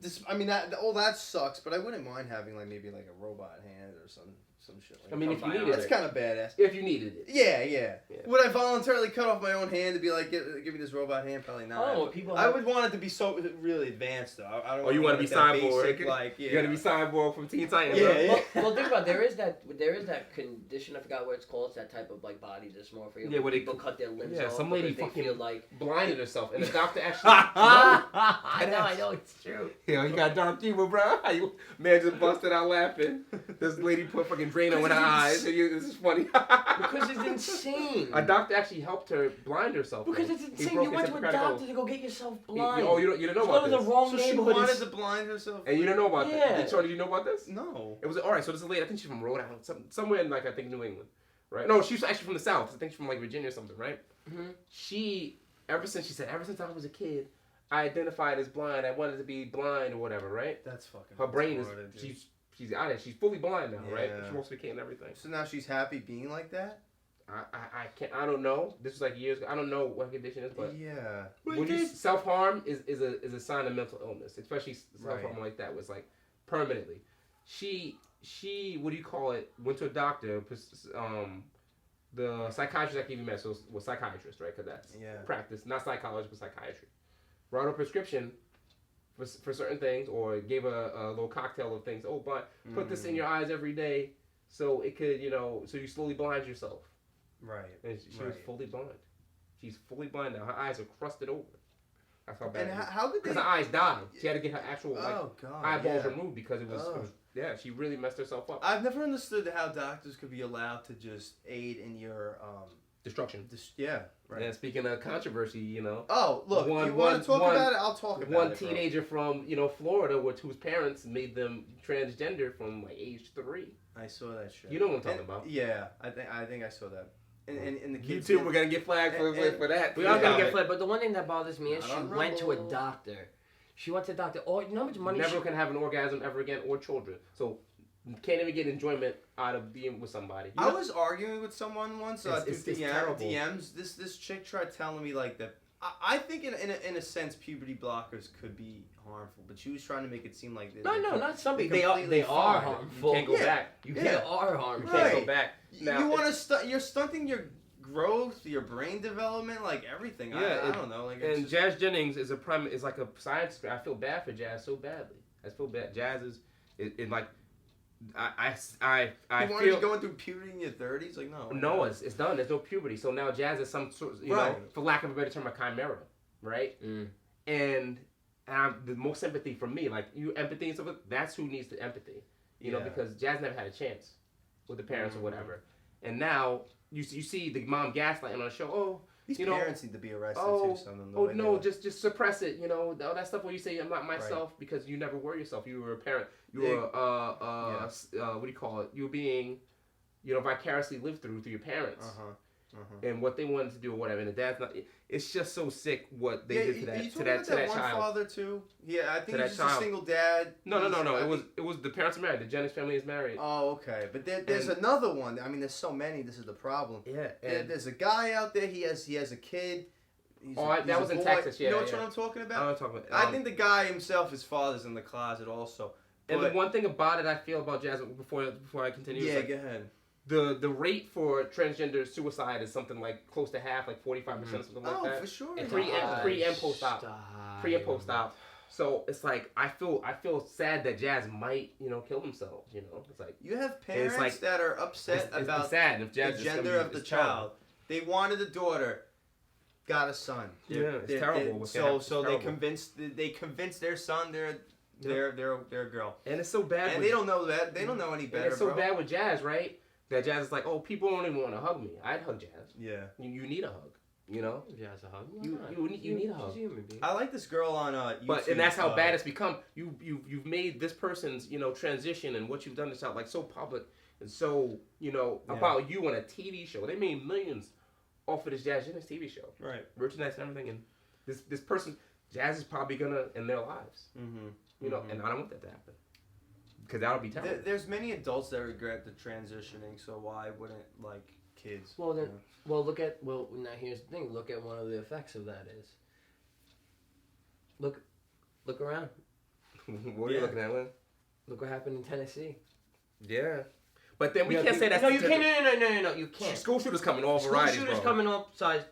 that sucks. But I wouldn't mind having like maybe like a robot hand or some shit like that. I mean, if you needed it. That's kind of badass. If you needed it. Yeah. Would I voluntarily cut off my own hand to be like, give me this robot hand? Probably not. Oh, people. I would want it to be so really advanced though. I don't. Oh, you want to be Cyborg? You got to be Cyborg from Teen Titans. Yeah. Well, think about it. There is that condition. I forgot what it's called. It's that type of like body dysmorphia. Yeah, where people cut their limbs off. Some lady fucking feel like blinded herself, and the doctor actually. I know, it's true. Yeah, you got dark humor, bro. Man just busted out laughing. This lady put fucking Drano in her eyes. This is funny. Because it's insane. A doctor actually helped her blind herself. Because it's insane. You went to a doctor to go get yourself blind. You didn't know about this. Go to the wrong neighborhood. She wanted to blind herself. And you didn't know about Yeah. this. Did you know about this? No. It was alright. So this is a lady. I think she's from Rhode Island, somewhere in like I think New England, right? No, she's actually from the South. I think she's from like Virginia or something, right? Mm-hmm. Ever since I was a kid, I identified as blind. I wanted to be blind or whatever, right? That's fucking. Her brain is retarded, dude. she's out of it. She's fully blind now, right? Yeah. She wants to be and everything. So now she's happy being like that? I can't. I don't know. This was like years ago. I don't know what condition it is, but yeah. when you self-harm is a sign of mental illness, especially self-harm like that was like permanently. She what do you call it? Went to a doctor. The psychiatrist that gave you meds, so was psychiatrist, right? Because that's practice, not psychology, but psychiatry. Wrote a prescription for certain things, or gave a little cocktail of things. Oh, but put this in your eyes every day, so it could, so you slowly blind yourself. Right. And she was fully blind. She's fully blind now. Her eyes are crusted over. That's how bad. And how could they? Because her eyes died. She had to get her actual eyeballs yeah. removed because it was she really messed herself up. I've never understood how doctors could be allowed to just aid in your destruction. Right. And speaking of controversy, Oh, look, you want to talk about it? I'll talk about it. One teenager from Florida, whose parents made them transgender from like age 3. I saw that shit. You know what I'm talking about? Yeah, I think I saw that. And the kids. You too. We're gonna get flagged for that. We are gonna get flagged, but the one thing that bothers me is she went to a doctor. She went to a doctor. Oh, you know how much money? Never can have an orgasm ever again, or children. So can't even get enjoyment out of being with somebody. I was arguing with someone once through terrible. DMs. This chick tried telling me like that. I think in a sense puberty blockers could be harmful, but she was trying to make it seem like no, not some people. They are fine. harmful. You can't go back. They are harmful. You can't go back. Now, you want to you're stunting your growth, your brain development, like everything. Yeah, I don't know. Like, and Jazz Jennings is like a science. I feel bad for Jazz so badly. I feel bad. Jazz is like. I you want to feel be going through puberty in your 30s? Like, no. No, it's done. There's no puberty. So now Jazz is some sort, for lack of a better term, a chimera, right? And I'm the most sympathy for me, like you empathy and stuff. That's who needs the empathy, because Jazz never had a chance with the parents or whatever, and now you see the mom gaslighting on the show. Oh, these parents need to be arrested too. Just suppress it. All that stuff where you say I'm not myself because you never were yourself. You were a parent. You were what do you call it? You were being, vicariously lived through your parents. And what they wanted to do or whatever, and the dad's not. It's just so sick what they did to that one child. Father too. Yeah, I think he's just child. a single dad. No. It was the parents are married. The Jennings family is married. Oh, okay. But there's another one. I mean, there's so many. This is the problem. Yeah. There's a guy out there. He has a kid. That was in Texas. Yeah. You know what I'm talking about? I know what I'm talking about. I think the guy himself, his father's in the closet also. And the one thing about it I feel about Jazz before I continue. Yeah, go ahead. The rate for transgender suicide is something like close to half, like 45% or something like that. Oh, for sure. Pre and post op. So it's like I feel sad that Jazz might kill themselves. It's like you have parents that are upset about sad if Jazz the gender of the child. They wanted a daughter, got a son. It's terrible. So they convinced their son their girl. And it's so bad. And they don't know that. They don't know any better. And it's so bad with Jazz, right? That Jazz is like, oh, people don't even want to hug me. I'd hug Jazz. Yeah. You need a hug. Jazz a hug. You need a hug. I like this girl on YouTube. But and that's how bad it's become. You've made this person's transition and what you've done this out like so public and so about you on a TV show. They made millions off of this Jazz Jennings TV show. Right. Merchandise and everything, and this person. Jazz is probably gonna end their lives. Mm-hmm. You know, and I don't want that to happen. Because that'll be terrible. There's many adults that regret the transitioning, so why wouldn't, like, kids? Well, then, you know? now here's the thing. Look at one of the effects of that is. Look around. What are you looking at, Lynn? Look what happened in Tennessee. Yeah. But then we can't say that's... No, you can't. No, you can't. School shooters coming all varieties, School shooters coming all sides.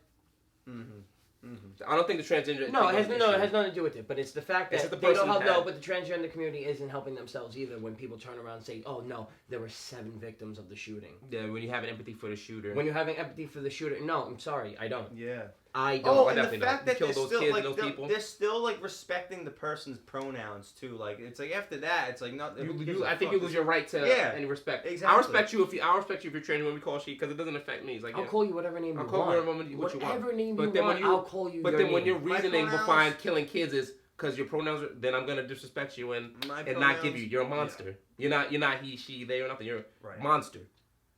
I don't think the transgender... No, it has nothing to do with it. But it's the fact that the they don't person help. No, but the transgender community isn't helping themselves either. When people turn around and say, "Oh no, there were 7 victims of the shooting." Yeah, when you have empathy for the shooter. When you're having empathy for the shooter, no, I'm sorry, I don't. Yeah. I don't. Oh, I and the definitely fact don't. that You they're kill those still kids like and those people. they're still like respecting the person's pronouns too. Like it's like after that, it's like not. I think you lose your right to any respect. Exactly. I respect you if you're training when we call she, because it doesn't affect me. It's like I'll call you whatever name you want. I'll call you whatever name But you want. I'll call you. But then when your reasoning pronouns- behind killing kids is because your pronouns, then I'm gonna disrespect you and not give you. You're a monster. Yeah. You're not he, she, they, or nothing. You're a monster.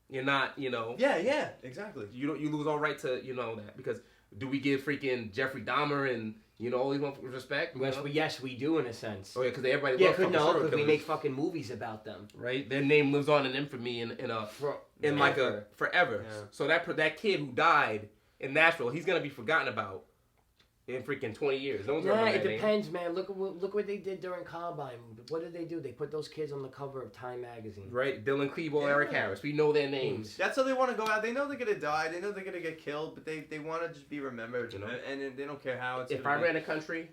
You're not. You know. Yeah. Exactly. You lose all right to that because. Do we give freaking Jeffrey Dahmer and all these ones respect? Yes, we do in a sense. Oh yeah, because everybody. Yeah, because we make fucking movies about them. Right, their name lives on in infamy in forever. Yeah. So that kid who died in Nashville, he's gonna be forgotten about in freaking 20 years. No one's gonna remember that name. Depends, man. Look what they did during Columbine. What did they do? They put those kids on the cover of Time magazine. Right, Dylan Klebold, Eric Harris. We know their names. That's how they want to go out. They know they're gonna die. They know they're gonna get killed, but they want to just be remembered. And they don't care how it's. If I ran a country,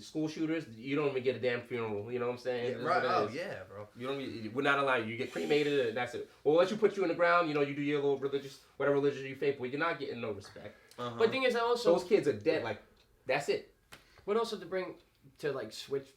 school shooters, you don't even get a damn funeral. You know what I'm saying? Yeah, right. Oh yeah, bro. We're not allowed. You get cremated, and that's it. We'll let you put you in the ground. You do your little whatever religion you faith, but you're not getting no respect. But the thing is, also those kids are dead. Like that's it. But also to switch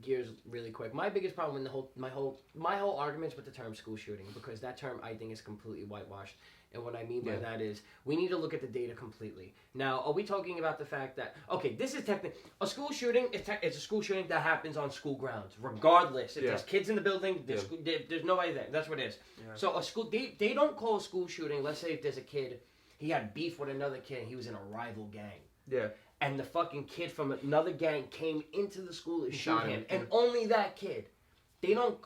gears really quick. My biggest problem in my whole arguments with the term school shooting, because that term I think is completely whitewashed. And what I mean by that is we need to look at the data completely. Now, are we talking about the fact that this is technically a school shooting? It's a school shooting that happens on school grounds, regardless if there's kids in the building. There's nobody there. That's what it is. Yeah. So a school they don't call a school shooting. Let's say if there's a kid, he had beef with another kid, and he was in a rival gang. Yeah. And the fucking kid from another gang came into the school to shoot him. And only that kid. They don't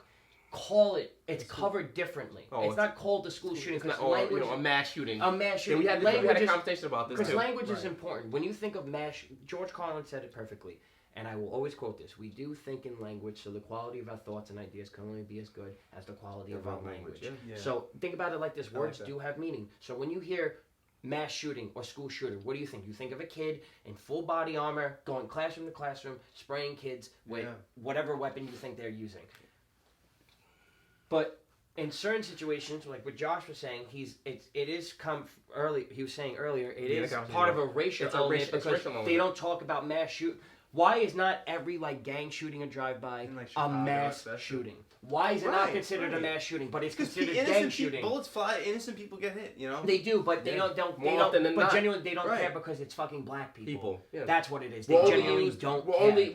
call it. It's covered differently. It's not called the school shooting. It's language, a mass shooting. A mass shooting. Yeah, we had a conversation about this, because language is important. When you think of mass... George Carlin said it perfectly. And I will always quote this. We do think in language, so the quality of our thoughts and ideas can only be as good as the quality of our language. Yeah. So think about it like this. Words do have meaning. So when you hear... mass shooting or school shooter, what do you think? You think of a kid in full body armor going classroom to classroom, spraying kids with whatever weapon you think they're using. But in certain situations, like what Josh was saying, it is come early. He was saying earlier, it is part of a racial element because they don't talk about mass shoot. Why is not every gang shooting or drive-by a mass shooting? Why is it not considered a mass shooting? But it's considered gang shooting. Bullets fly, innocent people get hit. They do, but they don't. But genuinely, they don't care because it's fucking black people. That's what it is. They genuinely don't care.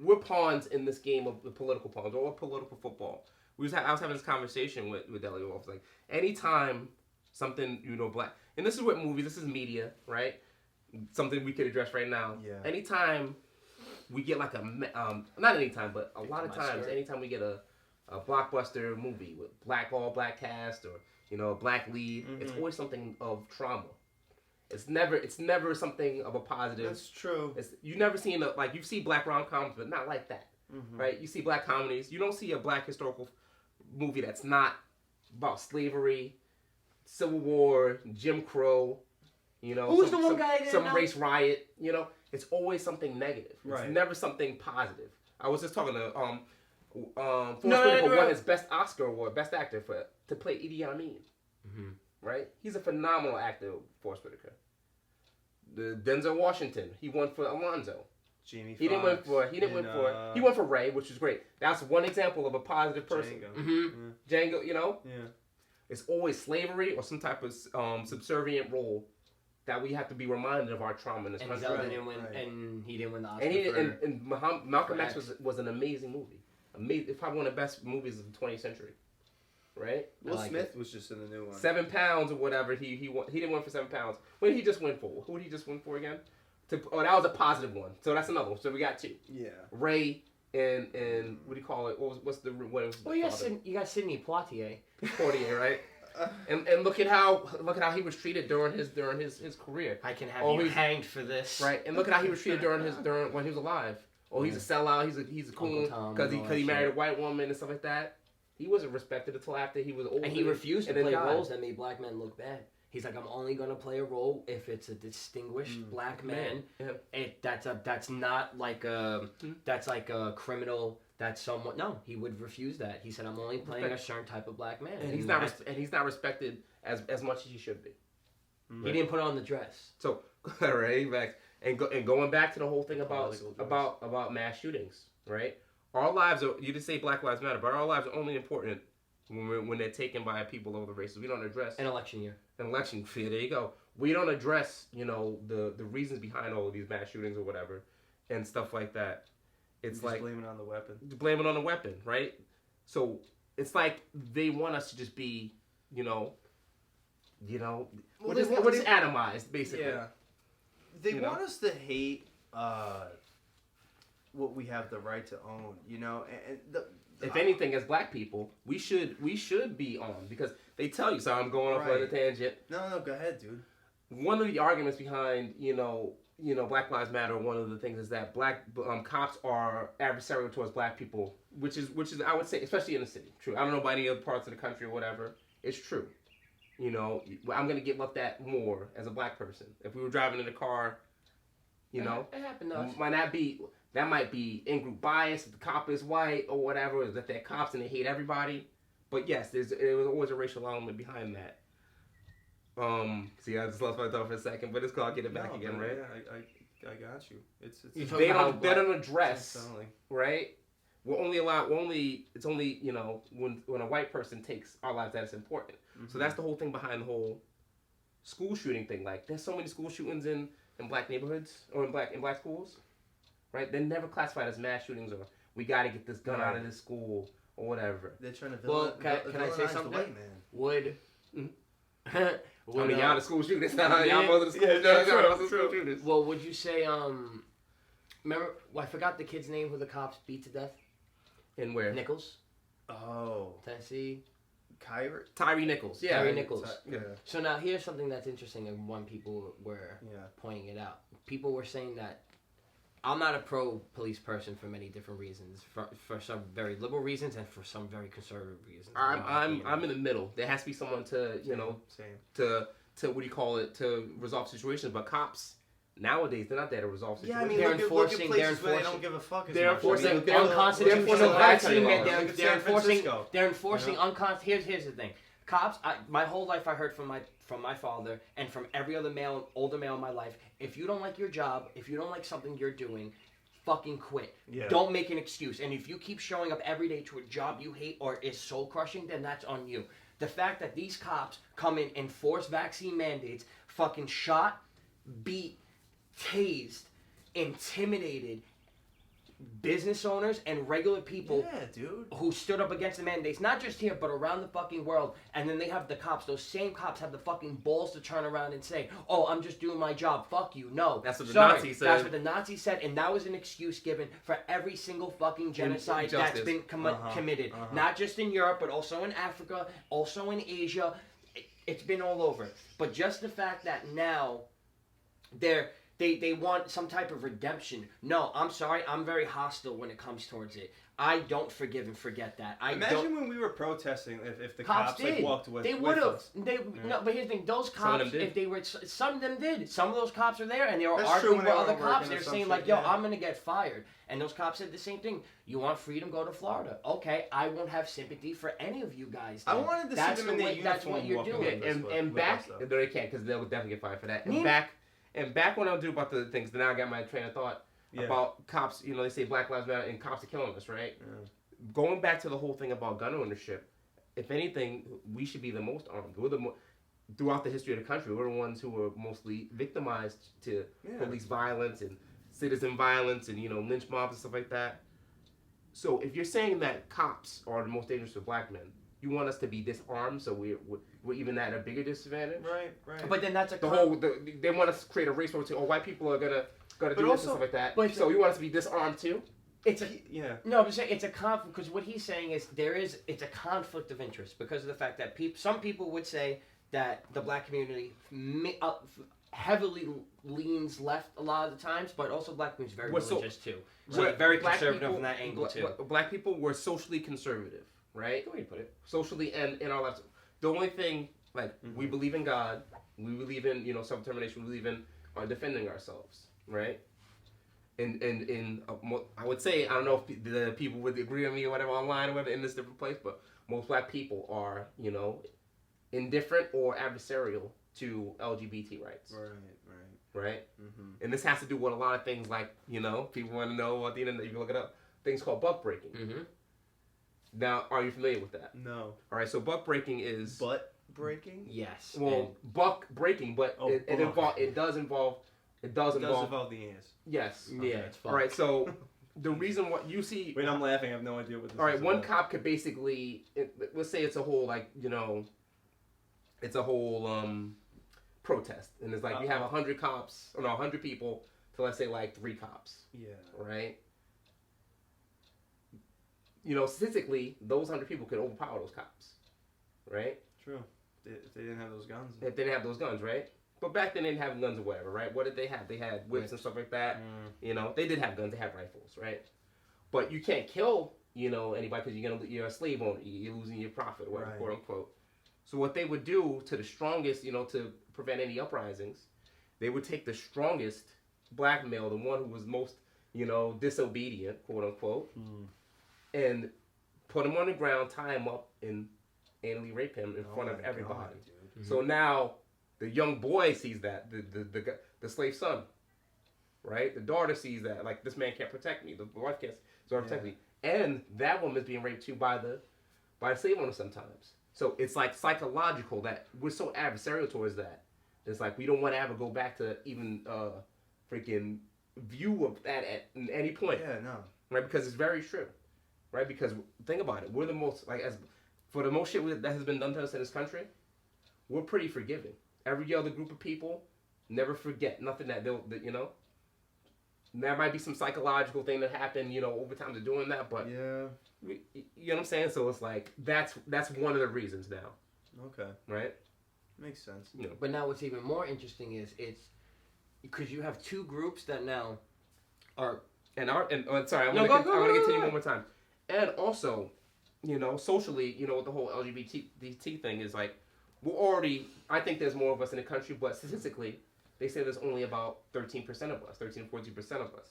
We're pawns in this game of the political pawns or political football. I was having this conversation with Elliot. I was like, anytime something black, and this is what movies. This is media, right? Something we could address right now. Yeah. Anytime we get not anytime, but a lot of times, anytime we get a blockbuster movie with all black cast or a black lead, it's always something of trauma. It's never something of a positive. That's true. You never seen you see black rom-coms, but not like that, right? You see black comedies. You don't see a black historical movie that's not about slavery, Civil War, Jim Crow. Who's the one guy? Some race riot. It's always something negative. It's never something positive. I was just talking to Forrest Whitaker won his best Oscar award, best actor to play Idi Amin. Right? He's a phenomenal actor, Forrest Whitaker. Denzel Washington, he won for Alonzo. Jamie Foxx. He won for Ray, which is great. That's one example of a positive person. Django, Yeah. It's always slavery or some type of subservient role that we have to be reminded of our trauma in this country. And he didn't win the Oscar. And Malcolm X was an amazing movie. It's probably one of the best movies of the 20th century. Right? Will Smith was just in the new one. 7 pounds or whatever. He won. He didn't win for 7 pounds. What did he just win for? Who did he just win for again? that was a positive one. So that's another one. So we got 2. Yeah. Ray and what do you call it? What's the Well, you got Sidney Poitier. Poitier, right? And look at how he was treated during his career. I can have you hanged for this. Right, and look at how he was treated during when he was alive. Oh, he's a sellout. He's a coon because he married a white woman and stuff like that. He wasn't respected until after he was old. And he refused to play roles that made black men look bad. He's like, I'm only gonna play a role if it's a distinguished black man. Yeah. That's not like that's like a criminal. That's someone. No, he would refuse that. He said, I'm only playing a certain type of black man. And he's not respected as much as he should be. Right. He didn't put on the dress. So right back and going back to the whole thing about mass shootings, right? Our lives are, you just say Black Lives Matter, but our lives are only important when they're taken by people of other races. We don't address an election year. There you go. We don't address, the reasons behind all of these mass shootings or whatever, and stuff like that. It's just like blame it on the weapon. Blame it on the weapon, right? So it's like they want us to just be, we're just atomized, basically. Yeah. They want us to hate what we have the right to own, if anything, as black people, we should be on, because they tell you. So I'm going off on a tangent. No, go ahead, dude. One of the arguments behind Black Lives Matter, one of the things is that black cops are adversarial towards black people, which is I would say, especially in the city, true. I don't know about any other parts of the country or whatever. It's true. I'm gonna get looked at more as a black person if we were driving in a car. It happened to us. That might be in-group bias, if the cop is white or whatever, that they're cops and they hate everybody. But yes, there was always a racial element behind that. See, I just lost my thought for a second, but it's called Get It Back Again, right? Yeah, I got you. It's they don't address, right? It's only when a white person takes our lives that it's important. Mm-hmm. So that's the whole thing behind the whole school shooting thing. Like, there's so many school shootings in black neighborhoods or in black schools. Right? They're never classified as mass shootings or we got to get this gun out of this school or whatever. They're trying to can I say something? White man. Y'all the school shooters. Y'all both the school shooters. Well, would you say, remember, I forgot the kid's name who the cops beat to death? And where? Nichols. Oh. Tennessee. Tyree Nichols. Yeah. Tyree Nichols. Yeah. So now here's something that's interesting, and when people were pointing it out. People were saying that I'm not a pro-police person for many different reasons. For some very liberal reasons and for some very conservative reasons. I'm in the middle. There has to be someone to to what do you call it, to resolve situations. But cops nowadays, they're not there to resolve situations. Yeah, I mean, look at places where they don't give a fuck. They're enforcing unconstitutional vaccine. They're enforcing unconstitutional. Here's the thing. Cops. My whole life I heard from my father and from every other older male in my life, if you don't like your job, if you don't like something you're doing, fucking quit. Yeah. Don't make an excuse. And if you keep showing up every day to a job you hate or is soul crushing, then that's on you. The fact that these cops come in and force vaccine mandates, fucking shot, beat, tased, intimidated business owners and regular people who stood up against the mandates, not just here, but around the fucking world. And then they have the cops, those same cops have the fucking balls to turn around and say, oh, I'm just doing my job, fuck you. No. That's what the Nazis said. That's what the Nazis said, and that was an excuse given for every single fucking genocide that's been committed. Not just in Europe, but also in Africa, also in Asia. It's been all over. But just the fact that now they want some type of redemption. No, I'm sorry. I'm very hostile when it comes towards it. I don't forgive and forget that. Imagine when we were protesting, if the cops walked with they would have. No, but here's the thing. Those cops, if they were, some of them did. Some of those cops are there, and they were arguing with other cops. They're saying like, "Yo, I'm gonna get fired." And those cops said the same thing. You want freedom? Go to Florida. Okay, I won't have sympathy for any of you guys. Then. I wanted to see them in their uniform. That's what you're doing. And back, they can't because they'll definitely get fired for that. And back when I was doing about the things, then I got my train of thought about cops. They say Black Lives Matter and cops are killing us, right? Yeah. Going back to the whole thing about gun ownership, if anything, we should be the most armed. Throughout the history of the country, we're the ones who were mostly victimized to police violence and citizen violence and lynch mobs and stuff like that. So if you're saying that cops are the most dangerous for black men, you want us to be disarmed, so we're even at a bigger disadvantage. Right. But then that's they want us to create a race where we say, oh, white people are gonna got to But do this also- and stuff like that. but- So you want us to be disarmed too? It's a Yeah. no, I'm saying it's a conflict because what he's saying is it's a conflict of interest because of the fact that some people would say that the black community heavily leans left a lot of the times, but also black community is very religious too. So they're very Black conservative people- from that angle too. Black people were socially conservative, right? Good way to put it. Socially and in our lives. The only thing, like, we Mhm. believe in God, we believe in, self-determination, we believe in defending ourselves, right? And I would say, I don't know if the people would agree with me or whatever online or whatever in this different place, but most black people are, indifferent or adversarial to LGBT rights, right? Mm-hmm. And this has to do with a lot of things like, people want to know what the internet, you can look it up, things called buck breaking. Mm-hmm. Now, are you familiar with that? No. All right, so buck breaking is... Butt breaking? Yes. Well, buck breaking, but Oh, it does involve the ears. yes. Yeah, it's All right, so the reason what you see... Wait, I'm laughing. I have no idea what this is. All right, one about. cop could basically... let's say it's a whole, it's a whole protest. And it's like you have 100 cops, or no, 100 people to, let's say, 3 cops. Yeah. Right? Statistically, those 100 people could overpower those cops. Right? True. If they didn't have those guns. If they didn't have those guns, right? But back then they didn't have guns or whatever, right? What did they have? They had whips and stuff like that. They did have guns. They had rifles, right? But you can't kill, anybody because you're a slave owner. You're losing your profit, or whatever, Right. quote unquote. So what they would do to the strongest, to prevent any uprisings, they would take the strongest black male, the one who was most, disobedient, quote unquote, and put him on the ground, tie him up, and anally rape him in front of everybody. God, dude. So now the young boy sees that, the slave son, right? The daughter sees that, like, this man can't protect me. The wife can't protect me. And that woman is being raped too by the slave owner sometimes. So it's like psychological that we're so adversarial towards that. It's like we don't want to ever go back to even freaking view of that at any point. Yeah, no. Right? Because it's very true. Right? Because think about it. We're the most, for the most shit that has been done to us in this country, we're pretty forgiving. Every other group of people never forget nothing that there might be some psychological thing that happened, over time to doing that, but Yeah. you know what I'm saying? So it's like that's one of the reasons now, Okay. right? Makes sense. But now what's even more interesting is it's because you have two groups that now are Sorry, I want to continue one more time. And also, socially, with the whole LGBT thing is like we're already. I think there's more of us in the country, but statistically, they say there's only about 13% of us, 14% of us,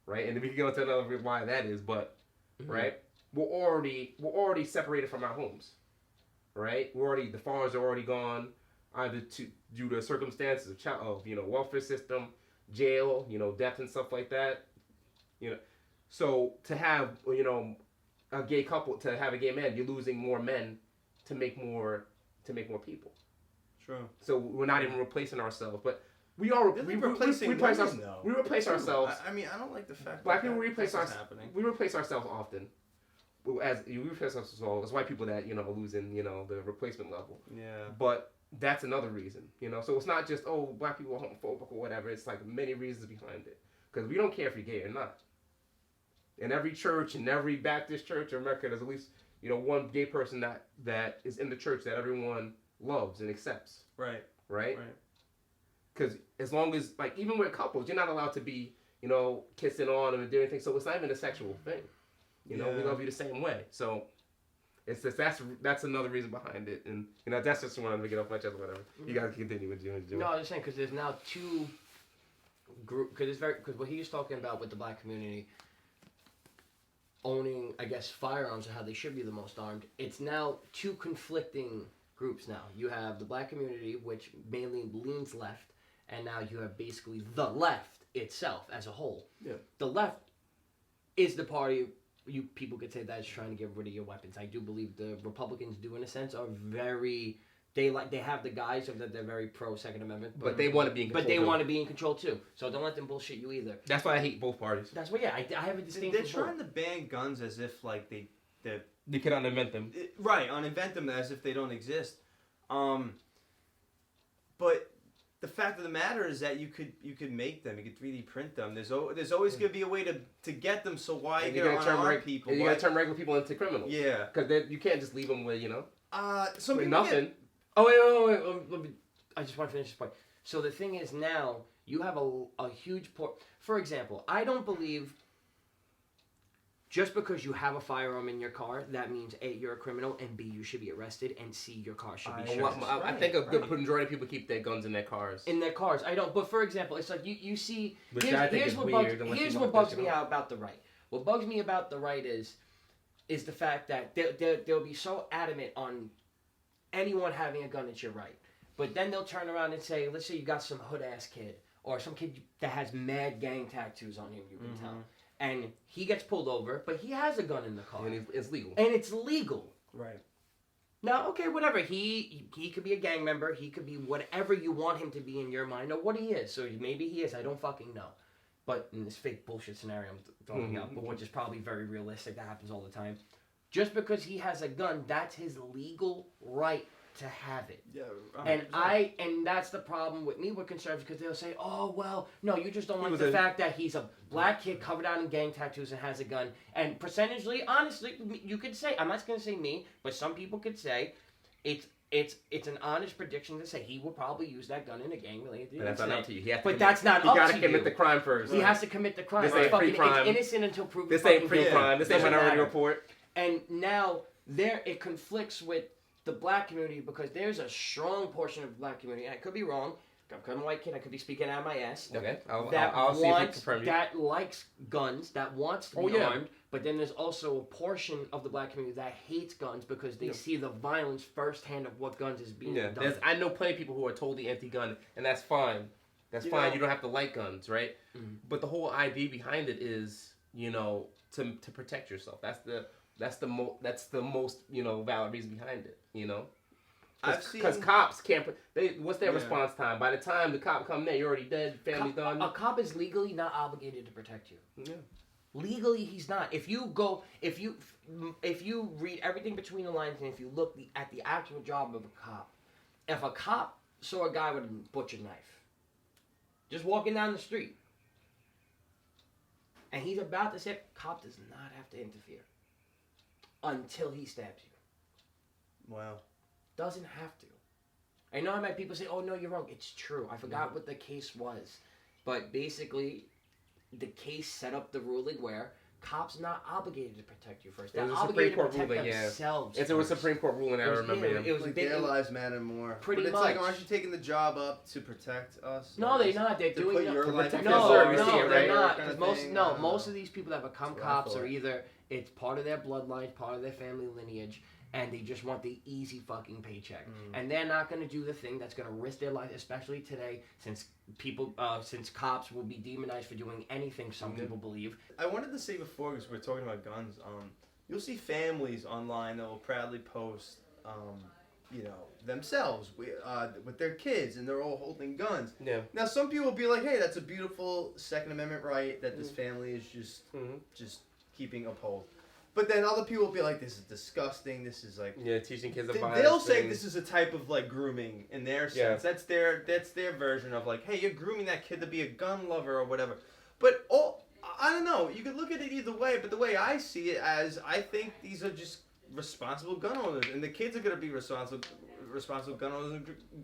right? And we can go into another reason why that is, but right, we're already separated from our homes, right? The fathers are already gone, either due to circumstances of welfare system, jail, death and stuff like that, So to have a gay couple, to have a gay man, you're losing more men to make more people. True. So we're not even replacing ourselves, but we are. We replace ourselves. I mean, I don't like the fact Black that people replace this is ourselves. happening. We replace ourselves often. We replace ourselves as white people that losing the replacement level. Yeah. But that's another reason. So it's not just black people are homophobic or whatever. It's like many reasons behind it. Because we don't care if you're gay or not. In every church, in every Baptist church in America, there's at least one gay person that is in the church that everyone loves and accepts. Right. Right? Because as long as, even with couples, you're not allowed to be, kissing on them and doing things. So it's not even a sexual thing. We love you the same way. So it's just, that's another reason behind it. And, that's just what I'm going to get off my chest or whatever. You guys can continue with doing. No, I'm just saying, because there's now two groups, because what he was talking about with the black community owning, I guess, firearms and how they should be the most armed, it's now two conflicting groups now. You have the black community, which mainly leans left, and now you have basically the left itself as a whole. Yeah. The left is the party, people could say that is trying to get rid of your weapons. I do believe the Republicans do, in a sense, are very... They have the guise of that they're very pro Second Amendment, but they want to be in control. But they want to be in control too. So don't let them bullshit you either. That's why I hate both parties. That's why, I have a distinction. They're trying to ban guns as if they cannot invent them. Right, uninvent them as if they don't exist. But the fact of the matter is that you could make them, you could 3D print them. There's always going to be a way to get them. So why you're gonna turn people? You're gonna turn regular people into criminals. Yeah, because you can't just leave them with some with people nothing. Oh wait. Let me, I just want to finish this point. So the thing is now you have a huge For example, I don't believe. Just because you have a firearm in your car, that means A, you're a criminal, and B, you should be arrested, and C, your car should be searched. I think a good majority of people keep their guns in their cars. In their cars, I don't. But for example, it's like you see. Here's what bugs me out about the right. What bugs me about the right is the fact that they'll be so adamant on anyone having a gun. It's your right, but then they'll turn around and say, let's say you got some hood ass kid or some kid that has mad gang tattoos on him. You can tell. And he gets pulled over, but he has a gun in the car. And it's legal. And it's legal. Right. Now, okay, whatever. He could be a gang member. He could be whatever you want him to be in your mind or what he is. So maybe he is. I don't fucking know. But in this fake bullshit scenario I'm throwing out, but which is probably very realistic, that happens all the time. Just because he has a gun, that's his legal right to have it. Yeah, and that's the problem with me with conservatives, because they'll say, oh well, no, you just don't like the fact that he's a black kid covered out in gang tattoos and has a gun. And percentagely, honestly, you could say, I'm not going to say me, but some people could say it's an honest prediction to say he will probably use that gun in a gang related incident. That's not up to you. That's not up to you. You gotta commit the crime first. He has to commit the crime. This ain't pre-crime. It's innocent until proven This fucking ain't pre-crime. This ain't Minority Report. And now it conflicts with the black community, because there's a strong portion of the black community, and I could be wrong, I'm a white kid, I could be speaking out of my ass. Okay, I'll see if you confirm you. That likes guns, that wants to be armed, but then there's also a portion of the black community that hates guns because they see the violence firsthand of what guns is being done. I know plenty of people who are totally anti-gun, and that's fine. That's fine. You don't have to like guns, right? Mm-hmm. But the whole idea behind it is, to protect yourself. That's the most valid reason behind it. Because cops can't. What's their response time? By the time the cop come there, you're already dead. Family's done. A cop is legally not obligated to protect you. Yeah. Legally, he's not. If you read everything between the lines, and if you look at the actual job of a cop, if a cop saw a guy with a butcher knife, just walking down the street, and he's about to say, cop does not have to interfere until he stabs you. Wow. Doesn't have to. I know how many people say, oh no, you're wrong. It's true. I forgot what the case was. But basically, the case set up the ruling where cops not obligated to protect you first. They're obligated to protect themselves. It's a Supreme Court ruling, I remember. It was like their lives matter more. Pretty much. It's like, aren't you taking the job up to protect us? No, they're not. They're doing your life. They're not. Most of these people that become cops are either it's part of their bloodline, part of their family lineage, and they just want the easy fucking paycheck. And they're not going to do the thing that's going to risk their life, especially today, since cops will be demonized for doing anything, some people believe. I wanted to say before, because we're talking about guns, you'll see families online that will proudly post, themselves with their kids, and they're all holding guns. Yeah. Now, some people will be like, hey, that's a beautiful Second Amendment right that this family is just keeping uphold. But then other people will be like, this is disgusting, this is like... Yeah, teaching kids the violence. They'll say this is a type of, like, grooming in their sense. Yeah. That's their version of, like, hey, you're grooming that kid to be a gun lover or whatever. But, I don't know, you could look at it either way, but the way I see it as, I think these are just responsible gun owners, and the kids are going to be responsible gun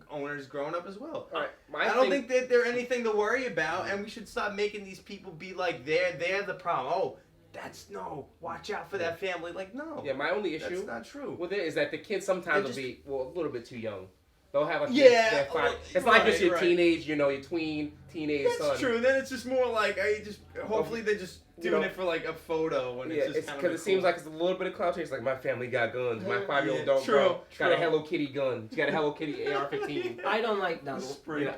owners growing up as well. All right. I don't think that they're anything to worry about, and we should stop making these people be like, they're the problem. Oh, watch out for that family. Like, no. Yeah, my only issue. That's not true. With it is that the kids sometimes will be, a little bit too young. They'll have a it's not just your teenage, your tween, teenage son. That's true. Then it's just more like, hopefully they're just doing it for like a photo. And it's just because it seems like it's a little bit of clout chase. Like, my family got guns. My 5-year-old dog got a Hello Kitty gun. She got a Hello Kitty AR-15. I don't like that.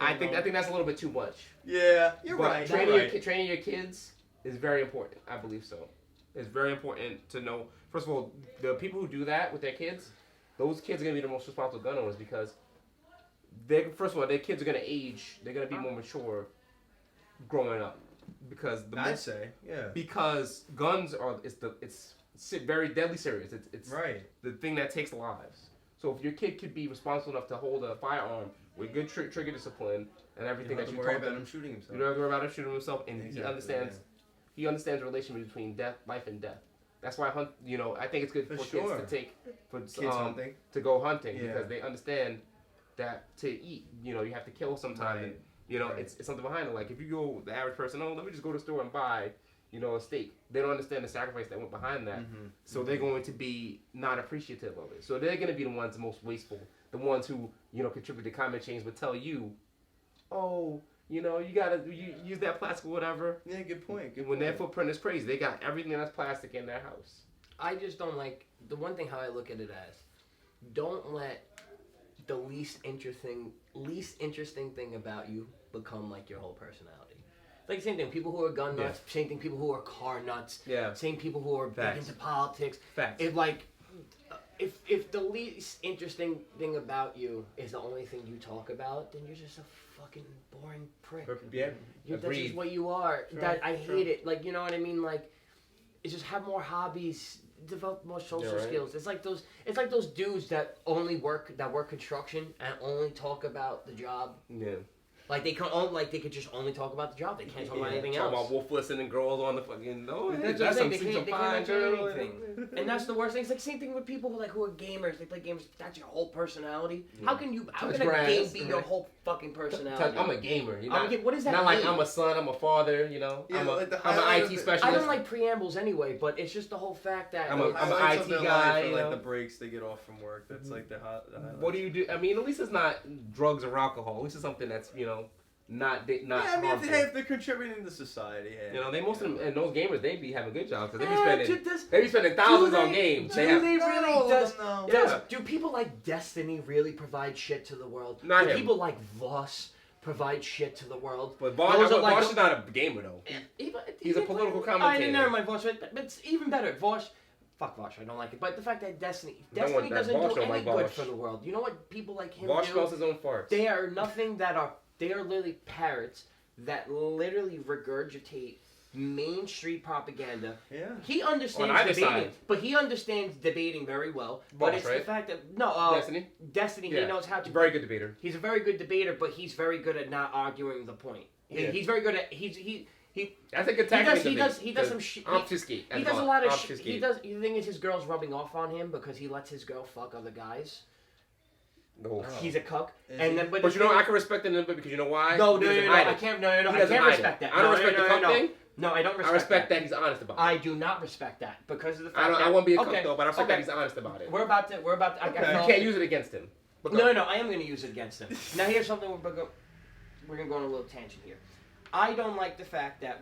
I think that's a little bit too much. Yeah, you're right. Training your kids is very important. I believe so. It's very important to know. First of all, the people who do that with their kids, those kids are going to be the most responsible gun owners because their kids are going to age. They're going to be more mature growing up because because guns are it's very deadly serious. It's right. the thing that takes lives. So if your kid could be responsible enough to hold a firearm with good trigger discipline and everything that you worry taught about them, him shooting himself. you don't have to worry about him shooting himself, and Exactly, he understands. yeah. He understands the relation between life and death. That's why I think it's good for sure. kids to take Kids hunting. to go hunting Yeah. because they understand that to eat, you have to kill sometime. Right. And, it's something behind it. Like if you go the average person, let me just go to the store and buy, a steak. They don't understand the sacrifice that went behind that. Mm-hmm. So they're going to be not appreciative of it. So they're going to be the ones most wasteful, the ones who contribute to climate change, but tell you, oh. You gotta use that plastic or whatever. Yeah, good point. When their footprint is crazy, they got everything that's plastic in their house. I just don't like the one thing how I look at it as, don't let the least interesting thing about you become like your whole personality. Like same thing, people who are gun nuts, same thing, people who are car nuts, same people who are big into politics. Facts. If the least interesting thing about you is the only thing you talk about, then you're just a fucking boring prick. Yeah, That's just what you are. I hate it. Like, you know what I mean? Like, it's just have more hobbies, develop more social skills. It's like those dudes that work construction and only talk about the job. Yeah. Like they could just only talk about the job. They can't talk about anything else. Talk about wolf listening girls on the fucking That's some fine girl. And that's the worst thing. It's like same thing with people who are gamers. They play games. That's your whole personality. Yeah. How can a game be your whole fucking personality? I'm a gamer. What does that not mean? Like I'm a son. I'm a father. Yeah, I'm an IT specialist. I don't like preambles anyway, but it's just the whole fact that I'm an IT guy. For, like the breaks they get off from work. That's like the highlight. What do you do? I mean, at least it's not drugs or alcohol. At least it's something that's not. Yeah, I mean, if they're contributing to society, they most of them and those gamers they be having good jobs because they be spending thousands on games. Do people like Destiny really provide shit to the world? Not do him. People like Voss provide shit to the world? But Voss is not a gamer though. He's a political commentator. Never mind Voss, but it's even better. Voss. Fuck Vosh, I don't like it. But the fact that Destiny doesn't do any good for the world. You know what people like him Vosh do? smells his own farts. They are they are literally parrots that literally regurgitate Main Street propaganda. Yeah. He understands debating, but he understands debating very well. But it's the fact that Destiny, he knows how to. Very good debater. He's a very good debater, but he's very good at not arguing the point. Yeah. He's very good at I think attacking he does some shit. Obfuscate. He does a lot of shit. He does. The thing is, his girl's rubbing off on him because he lets his girl fuck other guys. No. He's a cuck. But I can respect it a little bit because you know why? No, I can't. No, I can't respect that. I don't respect the cuck thing. No, I don't respect. I respect that he's honest about it. I do not respect that because of the fact that I won't be a cuck though, but I respect that he's honest about it. We're about to. You can't use it against him. No, I am going to use it against him. Now here's something we're going to go on a little tangent here. I don't like the fact that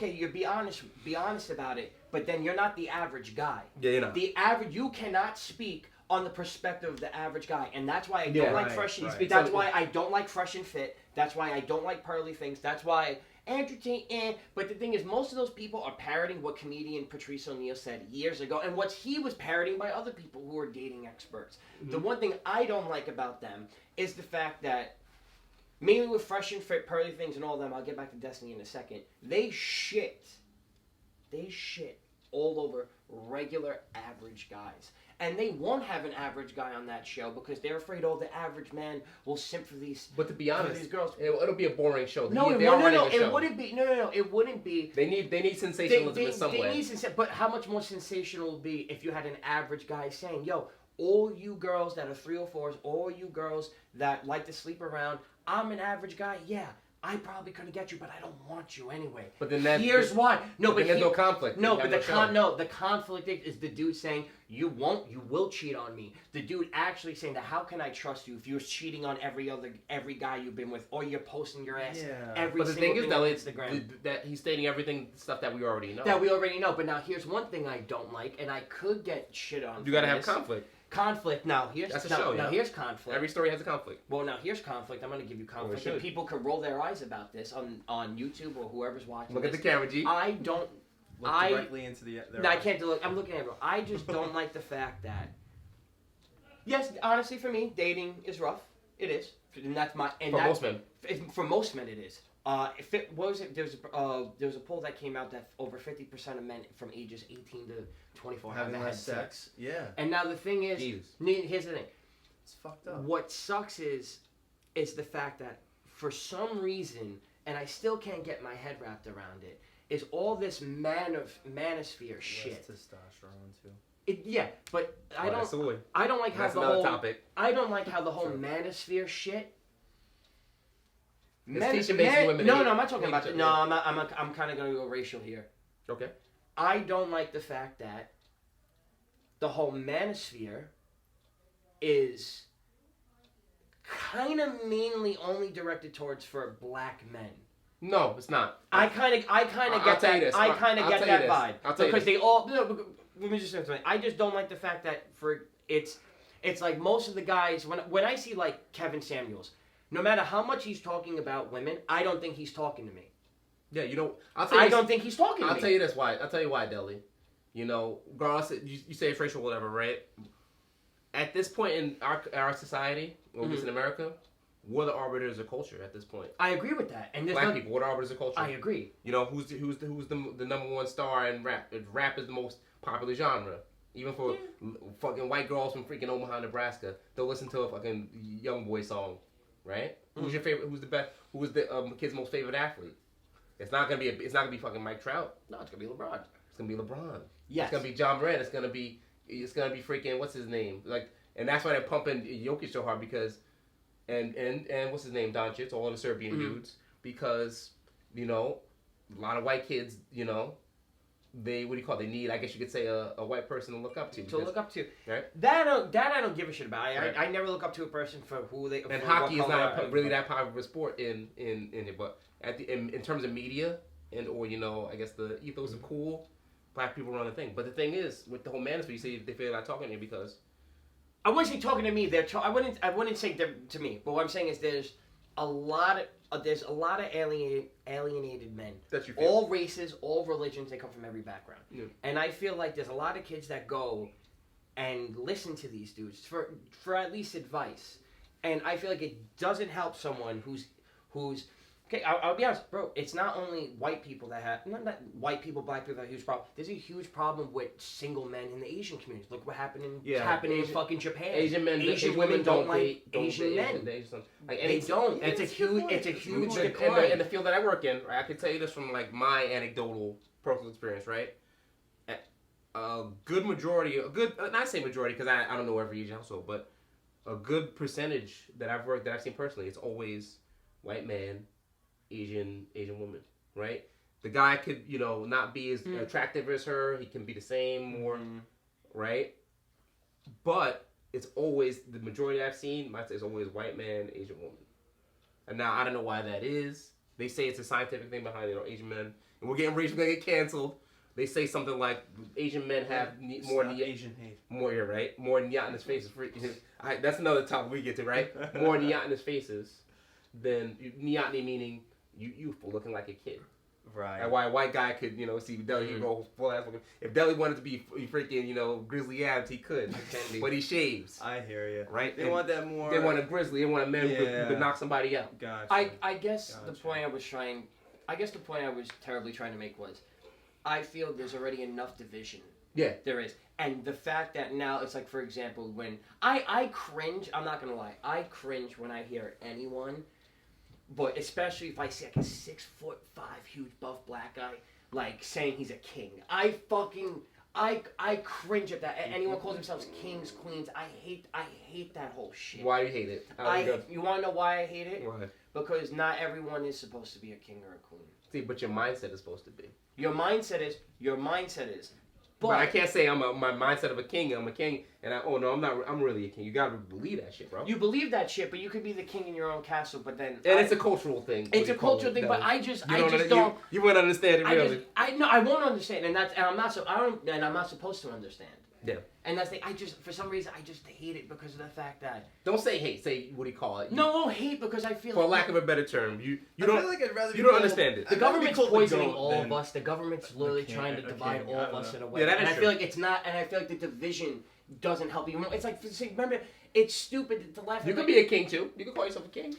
you be honest about it, but then you're not the average guy. Yeah, you're not. You cannot speak on the perspective of the average guy, and that's why I don't like Fresh and Fit. That's why I don't like Fresh and Fit. That's why I don't like Pearly Things. That's why Andrew Tate. But the thing is, most of those people are parroting what comedian Patrice O'Neal said years ago, and what he was parroting by other people who are dating experts. Mm-hmm. The one thing I don't like about them is the fact that. Mainly with Fresh and Fit, Pearly Things, and all of them, I'll get back to Destiny in a second. They shit all over regular average guys. And they won't have an average guy on that show because they're afraid, the average man will simp for these. But to be honest, these girls. It'll be a boring show. No, it wouldn't be. No, it wouldn't be. They need sensationalism in some way. But how much more sensational would be if you had an average guy saying, "Yo, all you girls that are 304s, all you girls that like to sleep around, I'm an average guy. Yeah, I probably couldn't get you, but I don't want you anyway." But then here's why. No, but there's no conflict. No, but the conflict is the dude saying you will cheat on me. The dude actually saying that how can I trust you if you're cheating on every guy you've been with, or you're posting your ass every but the single thing thing on is, Instagram. That he's stating stuff that we already know. But now here's one thing I don't like, and I could get shit on. You gotta have conflict. Conflict. Now here's here's conflict. Every story has a conflict. Well, now here's conflict. I'm going to give you conflict. And people could roll their eyes about this on YouTube or whoever's watching. Look at the camera, G. I don't. Look directly into the. No, I can't look. I'm looking at it. I just don't like the fact that. Yes, honestly, for me, dating is rough. It is, and that's my. And for most men. For most men, it is. There's a poll that came out that over 50% of men from ages 18 to 24 have had sex. Yeah. And now the thing is, here's the thing. It's fucked up. What sucks is the fact that for some reason, and I still can't get my head wrapped around it, is all this manosphere shit. Less testosterone too. But I That's don't like how That's the another whole topic. I don't like how the whole manosphere shit. Teaching basic women. No, I'm not talking about that. No, I'm kind of going to go racial here. Okay. I don't like the fact that the whole manosphere is kind of mainly only directed towards for black men. No, it's not. I kind of get that. I kind of get that vibe because they all. No, let me just say something. I just don't like the fact that it's like most of the guys when I see like Kevin Samuels, no matter how much he's talking about women, I don't think he's talking to me. Yeah, you know. I don't think he's talking to me. I'll tell you this why. I'll tell you why, Deli. You know, regardless, you say it's racial, whatever, right? At this point in our society, or at least in America, we're the arbiters of culture at this point. I agree with that. And black people, we're the arbiters of culture. I agree. You know, who's the number one star in rap? Rap is the most popular genre. Even for fucking white girls from freaking Omaha, Nebraska, they'll listen to a fucking young boy song, right? Who's your favorite? Who's the best? Who is the kid's most favorite athlete? It's not gonna be fucking Mike Trout. No, it's gonna be LeBron. It's gonna be LeBron. Yes. It's gonna be John Morant. It's gonna be freaking what's his name? Like, and that's why they're pumping Jokic so hard because, and what's his name? Doncic, all the Serbian dudes, because you know, a lot of white kids, you know, they they need, I guess you could say, a white person to look up to. Look up to. Right. That I don't give a shit about. Right. I never look up to a person for who they. And hockey is not really that popular of a sport in it, but in terms of media and or you know, I guess the ethos of cool, black people run the thing. But the thing is, with the whole manosphere, you say they feel like talking to you because I wouldn't say talking to me. I wouldn't say they're to me. But what I'm saying is there's a lot of alienated men. That you feel. All races, all religions. They come from every background. Yeah. And I feel like there's a lot of kids that go and listen to these dudes for at least advice. And I feel like it doesn't help someone who's okay, I'll be honest, bro. It's not only white people that have not white people, black people that have a huge problem. There's a huge problem with single men in the Asian community. Look what happened in fucking Japan. Asian women don't like Asian men. They don't. It's a huge decline. In the field that I work in, right, I can tell you this from like my anecdotal personal experience, right? A good majority, not say majority because I don't know every Asian household, but a good percentage that I've seen personally, it's always white man, Asian woman, right? The guy could, you know, not be as attractive as her. He can be the same, more, right? But it's always, the majority I've seen, is always white man, Asian woman. And now, I don't know why that is. They say it's a scientific thing behind it, you know, Asian men. And we're going to get canceled. They say something like Asian men have more Asian hate. More here, right? More niyat in his faces. That's another topic we get to, right? More niyat in his faces than niyat meaning youthful, looking like a kid. Right. And why a white guy could, you know, see Deli, he go full ass looking. If Deli wanted to be freaking, you know, grizzly abs, he could. But he shaves. I hear you. Right? They want that more. They want a grizzly. They want a man who could knock somebody out. Gotcha. I guess the point I was terribly trying to make was, I feel there's already enough division. Yeah. There is. And the fact that now it's like, for example, when I cringe, I'm not going to lie, I cringe when I hear anyone, but especially if I see like a 6'5" huge buff black guy, like saying he's a king. I cringe at that. Anyone calls themselves kings, queens, I hate that whole shit. Why do you hate it? You want to know why I hate it? Why? Because not everyone is supposed to be a king or a queen. See, but your mindset is supposed to be. Your mindset is. But I can't say my mindset of a king. I'm a king, and I'm not. I'm really a king. You gotta believe that shit, bro. You believe that shit, but you could be the king in your own castle. But then, it's a cultural thing. It's a cultural thing, but I just don't. You wouldn't understand it really. I won't understand, and I'm not supposed to understand. Yeah. And that's for some reason I just hate it because of the fact that. Don't say hate. Say what do you call it? No, I won't hate because I feel. For lack of a better term, you don't. I feel like I'd rather you don't understand it. The government's poisoning all of us. The government's literally trying to divide all of us in a way. Yeah, and I feel like it's not. And I feel like the division doesn't help you. It's like, remember, it's stupid to laugh. You could be a king too. You could call yourself a king.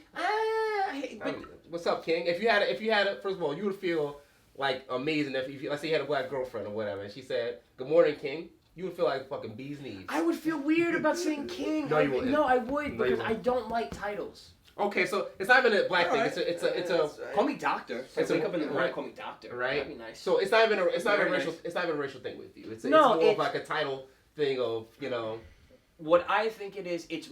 What's up, king? If you had first of all, you would feel like amazing if let's say you had a black girlfriend or whatever, and she said, "Good morning, king." You would feel like fucking bee's knees. I would feel weird about saying king. No, you wouldn't. No, I would No, you because I don't like titles. Okay, so it's not even a black thing. Alright. It's a Call me doctor. It's Wake a- up in the morning, right. call me doctor. right. That'd be nice. So it's not even a Very racial. nice. It's not even a racial thing with you. It's No, more of it's- like a title thing of What I think it is, it's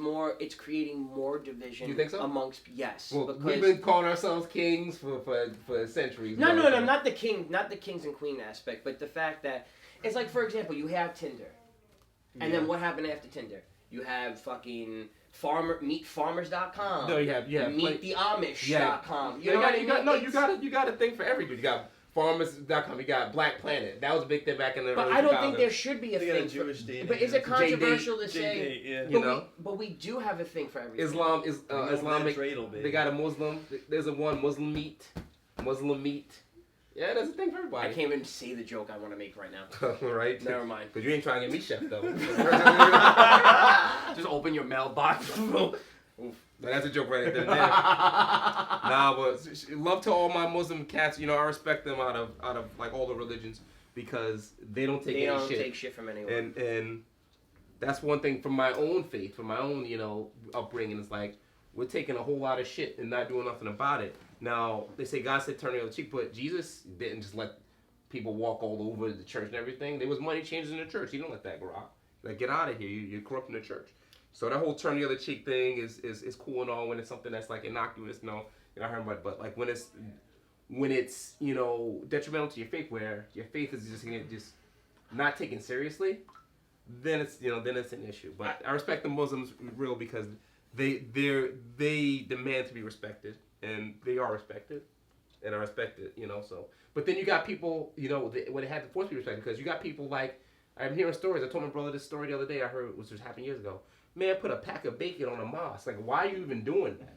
creating more division. You think so? Amongst yes. Well, because we've been calling ourselves kings for centuries. no, now. not the kings and queen aspect, but the fact that it's like, for example, you have Tinder, and then what happened after Tinder? You have fucking meetfarmers.com. No, you have meettheamish.com. You got a thing for everything. You got farmers.com. You got Black Planet. That was a big thing back in the But early I don't 2000s. think there should be a They got a thing. Jewish dating. But is it controversial to say? J-date, yeah. You know? But we do have a thing for everything. Islam is Islamic. Dreidel, baby. They got a Muslim. There's a one Muslim meat. Yeah, there's a thing for I everybody. can't even say the joke I want to make right now. Right? Never mind. Because you ain't trying to get me chef though. Just open your mailbox. But that's a joke right there. Nah, but love to all my Muslim cats. I respect them out of like all the religions because they don't take any shit. Take shit from anyone. And that's one thing from my own faith, from my own upbringing. It's like we're taking a whole lot of shit and not doing nothing about it. Now they say God said turn the other cheek, but Jesus didn't just let people walk all over the church and everything. There was money changers in the church. He didn't let that go out. Like get out of here. You're corrupting the church. So that whole turn the other cheek thing is cool and all when it's something that's like innocuous. I heard about it, but like when it's detrimental to your faith, where your faith is just not taken seriously, then it's an issue. But I respect the Muslims real because they demand to be respected and they are respected, and I respect it. So. But then you got people when they had to force to be respected because you got people like I'm hearing stories. I told my brother this story the other day. I heard which was happened years ago. Man, put a pack of bacon on a mosque. Like, why are you even doing that?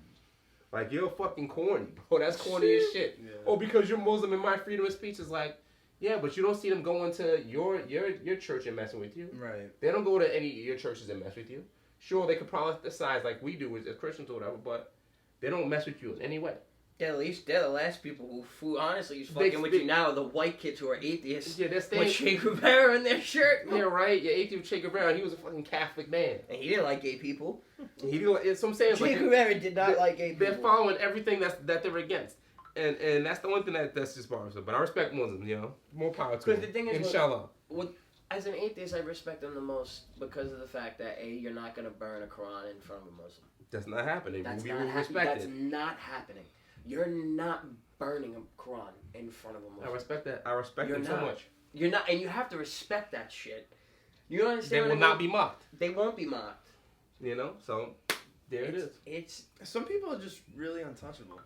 Like, you're fucking corny, bro. That's corny as shit. Yeah. Oh, because you're Muslim and my freedom of speech is like, yeah, but you don't see them going to your church and messing with you. Right. They don't go to any of your churches and mess with you. Sure, they could proselytize like we do as Christians or whatever, but they don't mess with you in any way. Yeah, at least they're the last people who honestly is fucking with you now. The white kids who are atheists. Yeah, they're staying with Che Guevara in their shirt. Yeah, right. Yeah, atheist Che Guevara. He was a fucking Catholic man, and he didn't like gay people. He didn't. It's what I'm saying. Che Guevara did not like gay people. They're following everything that they're against, and that's the one thing that's just bothersome. But I respect Muslims. More power to them. Because the thing is, inshallah. As an atheist, I respect them the most because of the fact that you're not gonna burn a Quran in front of a Muslim. That's not happening. That's not happening. You're not burning a Quran in front of a Muslim. I respect that. I respect them so much. You're not, and you have to respect that shit. You understand? They will not be mocked. They won't be mocked. So there it is. It's some people are just really untouchable.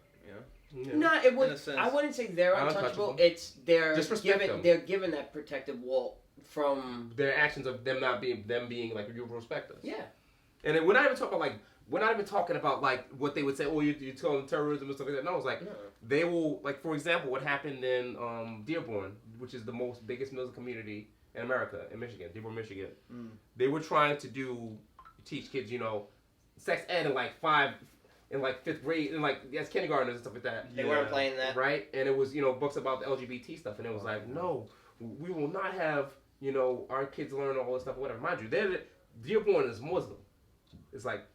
No, it would. I wouldn't say they're untouchable. It's they're given that protective wall from their actions of them being like you respect us. Yeah. And then we're not even talking about like what they would say. Oh, you're telling terrorism and stuff like that. No, it's like they will like for example, what happened in Dearborn, which is the biggest Muslim community in America, in Michigan, Dearborn, Michigan. They were trying to teach kids, sex ed in fifth grade, and as kindergartners and stuff like that. They weren't playing that, right? And it was books about the LGBT stuff, and it was like, no, we will not have our kids learn all this stuff, or whatever. Mind you, Dearborn is Muslim. It's like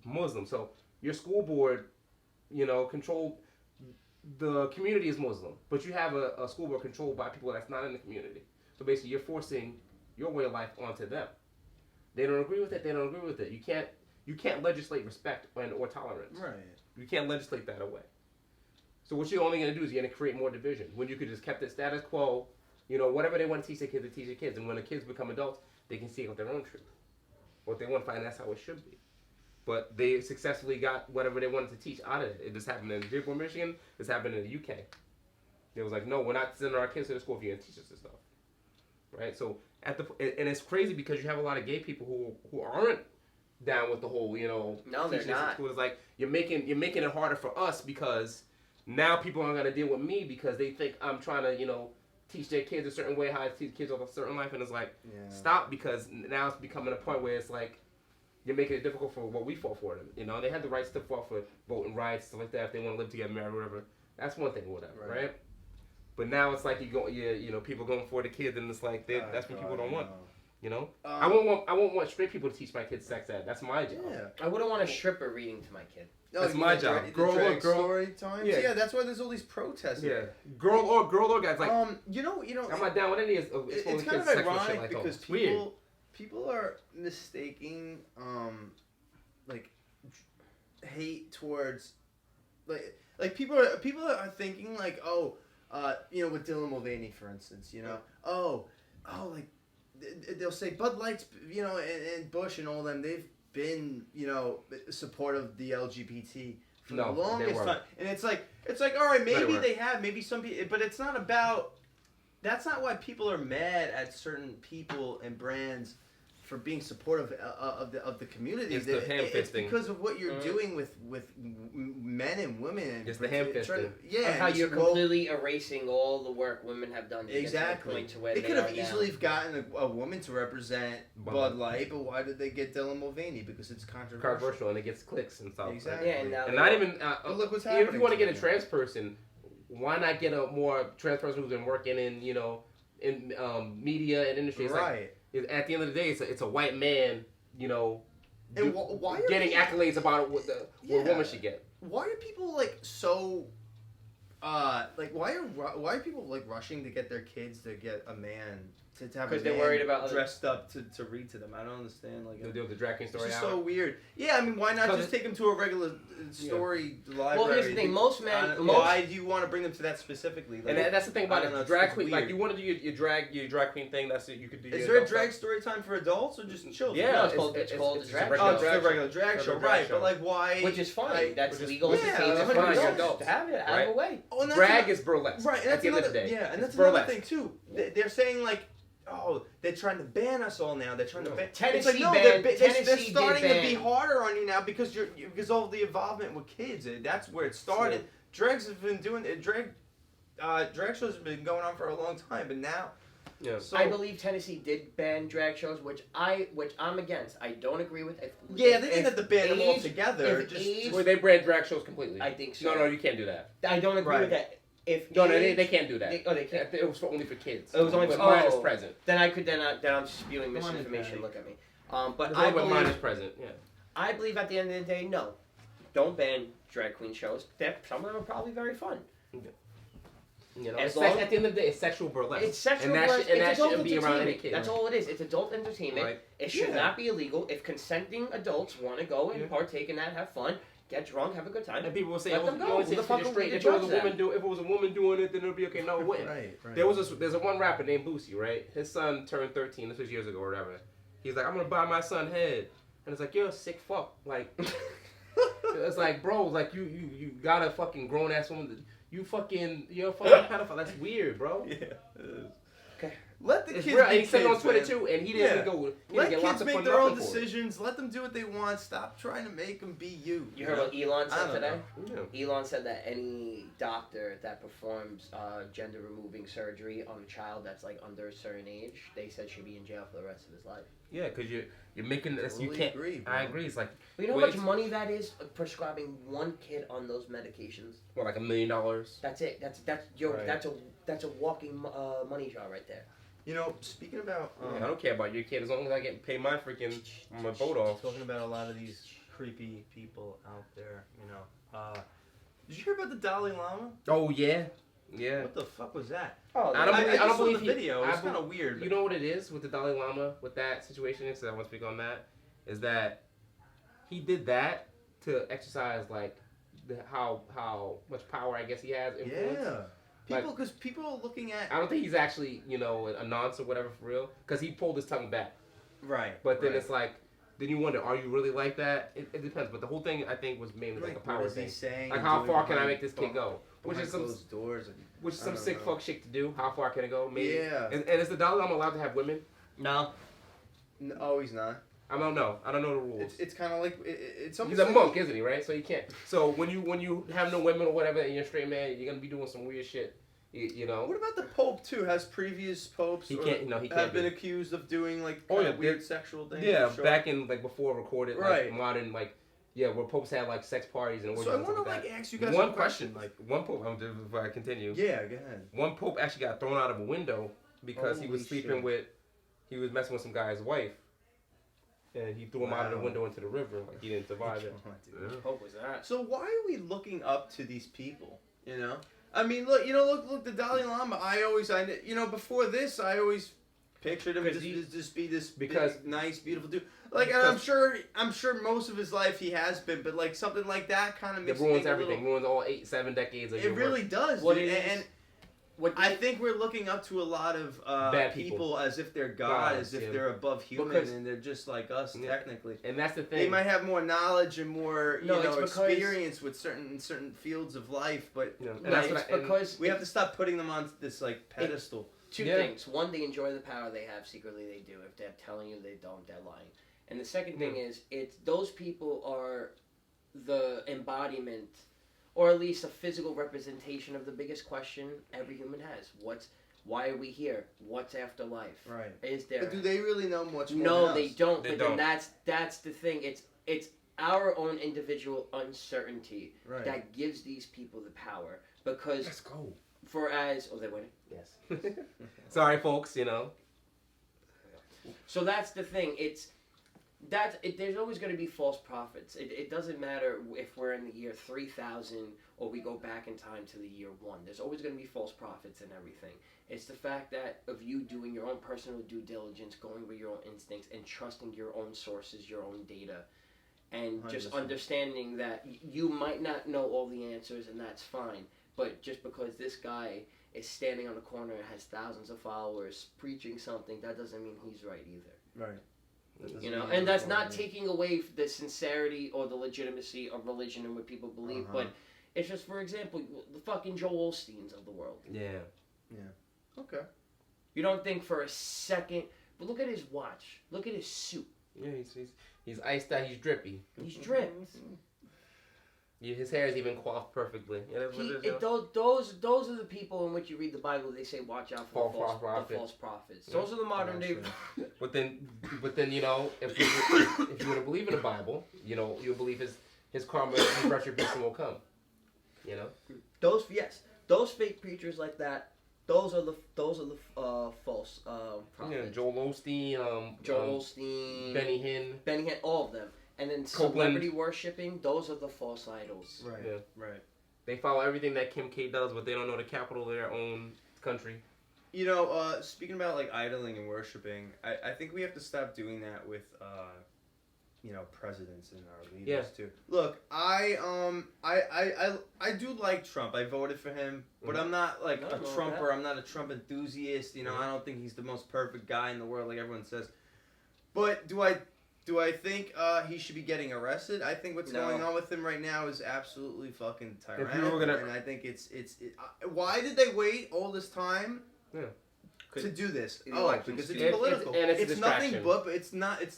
Muslim, so your school board, control the community is Muslim, but you have a school board controlled by people that's not in the community. So basically, you're forcing your way of life onto them. They don't agree with it. They don't agree with it. You can't legislate respect or tolerance. Right. You can't legislate that away. So what you're only going to do is you're going to create more division. When you could just kept it status quo, whatever they want to teach their kids, they teach their kids. And when the kids become adults, they can see it with their own truth. What they want to find, that's how it should be. But they successfully got whatever they wanted to teach out of it. It just happened in Dearborn, Michigan. This happened in the UK. It was like, no, we're not sending our kids to the school if you're going to teach us this stuff. Right? So, and it's crazy because you have a lot of gay people who aren't down with the whole, no, they're not. It's like you're making it harder for us because now people aren't gonna deal with me because they think I'm trying to, teach their kids a certain way, how to teach kids of a certain life, and it's like stop because now it's becoming a point where it's like you're making it difficult for what we fought for them. They had the rights to fight for voting rights, stuff like that. If they want to live together, marry, whatever, that's one thing, whatever, right? But now it's like people going for the kids, and it's like that's what people don't want. You know, I won't want straight people to teach my kids sex ed. That's my job. Yeah. I wouldn't want a stripper reading to my kid. That's my job. Girl story times. Yeah. Yeah, that's why there's all these protests. Yeah, girl or guys like. You know. I'm not down with any of It's kind of ironic because people are mistaking like hate towards like people are thinking like with Dylan Mulvaney for instance, like they'll say Bud Light's and Bush and all them, they've been supportive of the LGBT for the longest time, and it's like all right, maybe they have, maybe some people, but it's not about. That's not why people are mad at certain people and brands for being supportive of the community. It's because of what you're doing with men and women. It's the ham-fisting. Yeah, how you're completely erasing all the work women have done to get to the point to where they could have easily gotten a woman to represent Bud Light, but why did they get Dylan Mulvaney? Because it's controversial and it gets clicks and stuff. Exactly. Yeah, and not even. Look what's happening. If you want to get a trans person, why not get a more trans person who's been working in media and industry? It's right. At the end of the day, it's a white man, and why are getting accolades about what a woman should get. Why are people so? Why are people rushing to get their kids to get a man to have? Because they're worried about dressed up to read to them. I don't understand. They do the drag queen story. It's so weird. Yeah, I mean, why not just take them to a regular story library? Well, here's the thing. Most men. Why do you want to bring them to that specifically? And that's the thing about it. Drag queen. Like you want to do your drag queen thing. That's it. You could do. Is there a drag story time for adults or just children? Yeah, it's called a drag show. Oh, it's a regular drag show, right? But why? Which is fine. That's legal. Yeah, it's fine. Adults have it out of the way. Drag is burlesque. Right. At the end of the day. Yeah, and that's another thing too. They're saying they're trying to ban us all now. They're trying to ban. Tennessee they're starting to be harder on you now because of the involvement with kids. That's where it started. So, Drags have been doing it. Drag shows have been going on for a long time, but now. Yeah. So, I believe Tennessee did ban drag shows, which I'm against. I don't agree with. They didn't have to ban them all together. Where they ban drag shows completely. I think so. No, you can't do that. I don't agree with that. They can't do that. They can't. It was only for kids. It was only for mine is present. Then I'm spewing misinformation. Look at me. But I believe mine is present. Yeah. I believe at the end of the day, no, don't ban drag queen shows. Some of them are probably very fun. As long at the end of the day, it's sexual burlesque. It's sexual burlesque. And that shouldn't be around any kid. That's all it is. It's adult entertainment. Right. It should not be illegal. If consenting adults want to go and partake in that, have fun. Get drunk, have a good time. And people will say, Let them go. If it was a woman doing it, then it would be okay. No, it wouldn't. Right. There's a one rapper named Boosie, right? His son turned 13. This was years ago or whatever. He's like, I'm gonna buy my son head, and it's like, you're a sick fuck. Like, it's like, bro, like you got a fucking grown ass woman. You're a fucking pedophile. That's weird, bro. Yeah. It is. Okay. Let the kids. And he said it on Twitter too, and he didn't go. Let kids make their own decisions. Let them do what they want. Stop trying to make them be you. You heard what Elon said today? Yeah. Elon said that any doctor that performs gender removing surgery on a child that's under a certain age, they said should be in jail for the rest of his life. Yeah, because you're making this. You can't. Agree, bro. I agree. It's like. You know how much money that is prescribing one kid on those medications? What, like $1 million? That's it. That's a walking money jar right there. Speaking about... I don't care about your kid as long as I get paid my freaking my boat off. Talking about a lot of these creepy people out there, Did you hear about the Dalai Lama? Oh, yeah. Yeah. What the fuck was that? Oh, I don't believe the video. It's kind of weird. You know what it is with the Dalai Lama, with that situation, because I want to speak on that, is that he did that to exercise, how much power I guess he has. Influence. Yeah. Because people are looking at... I don't think he's actually, a nonce or whatever for real, because he pulled his tongue back. Right. But then it's like, then you wonder, are you really like that? It depends. But the whole thing, I think, was mainly a power thing. Saying? Like, how far can I make this kid go? Which is some sick know. fuck shit to do. How far can it go? Maybe. Yeah. And is the Dalai Lama allowed to have women? No. No, he's not. I don't know. I don't know the rules. It's kind of like it's. He's a monk, isn't he? Right. So you can't. So when you have no women or whatever, and you're a straight man, you're gonna be doing some weird shit. You know. What about the Pope too? Has previous popes he can't been accused of doing weird sexual things? Yeah, back in before recorded modern where popes had sx parties and. So I want to ask you guys one question. One pope. Before I continue. Yeah, go ahead. One pope actually got thrown out of a window because he was sleeping with he was messing with some guy's wife, and he threw him out of the window into the river. Like he didn't survive it. What was that? So why are we looking up to these people? You know, I mean, look, the Dalai Lama. Before this, I always pictured him just be this big, nice, beautiful dude. Like, and I'm sure most of his life he has been, but like something like that kind of makes it ruins everything. Ruins all 8-7 decades of your really work. does. What dude. it is. I think we're looking up to a lot of bad people as if they're God, as if they're above human, and they're just like us technically. And that's the thing. They might have more knowledge and more experience with certain fields of life, but because we have to stop putting them on this like pedestal. Two things. One, they enjoy the power they have. Secretly, they do. If they're telling you they don't, they're lying. And the second thing is, those people are the embodiment, or at least a physical representation of the biggest question every human has. Why are we here? What's after life? Right. Is there? But do they really know much more No, than they us? don't. Then that's the thing. It's our own individual uncertainty that gives these people the power. Because let's go. They win. Yes. Sorry, folks. So that's the thing. There's always going to be false prophets. It doesn't matter if we're in the year 3000 or we go back in time to the year 1. There's always going to be false prophets and everything. It's the fact that of you doing your own personal due diligence, going with your own instincts, and trusting your own sources, your own data, and 100%. Just understanding that you might not know all the answers, and that's fine. But just because this guy is standing on the corner and has thousands of followers preaching something, that doesn't mean he's right either. Right. And that's not taking away the sincerity or the legitimacy of religion and what people believe, but it's just, for example, the fucking Joel Osteens of the world. Yeah. Okay. You don't think for a second, but look at his watch. Look at his suit. Yeah, he's iced out. He's drippy. He's dripped. His hair is even coiffed perfectly. Those are the people in which you read the Bible. They say, "Watch out for the false prophets." Yeah. Those are the modern day. But then, if you were to believe in the Bible, you'll believe his karma, his retribution will come. Those fake preachers like that. Those are the false prophets. Yeah, Joel Osteen, Benny Hinn, all of them. And then Copeland. Celebrity worshipping, those are the false idols. Right. Yeah. Right. They follow everything that Kim K does, but they don't know the capital of their own country. Speaking about like idling and worshiping, I think we have to stop doing that with presidents and our leaders too. Look, I do like Trump. I voted for him, but I'm not like a Trumper. I'm not a Trump enthusiast. I don't think he's the most perfect guy in the world, like everyone says. But do I think he should be getting arrested? I think what's going on with him right now is absolutely fucking tyrannical. And I think it's why did they wait all this time to do this? Because it's political. It's nothing but it's nothing. It's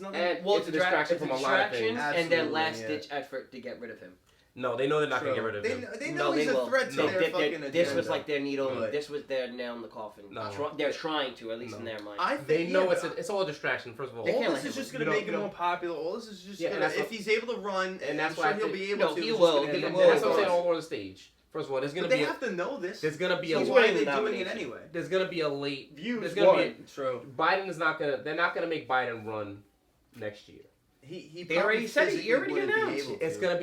a distraction from a lot of things. And their last-ditch effort to get rid of him. No, they know they're not going to get rid of him. They know he's a threat to their fucking agenda. This was like their needle. This was their nail in the coffin. No. They're trying to, at least in their mind. They know it's all a distraction, first of all. All this is just going to make him more popular. All this is just going to... If he's able to run, and that's why he'll be able to... He will. And that's what I'm saying all over the stage. First of all, there's going to be... They have to know this. There's going to be a... Why are they doing it anyway? There's going to be a late... Views. True. Biden is not going to... They're not going to make Biden run next year. They already said it. He already announced. It's gonna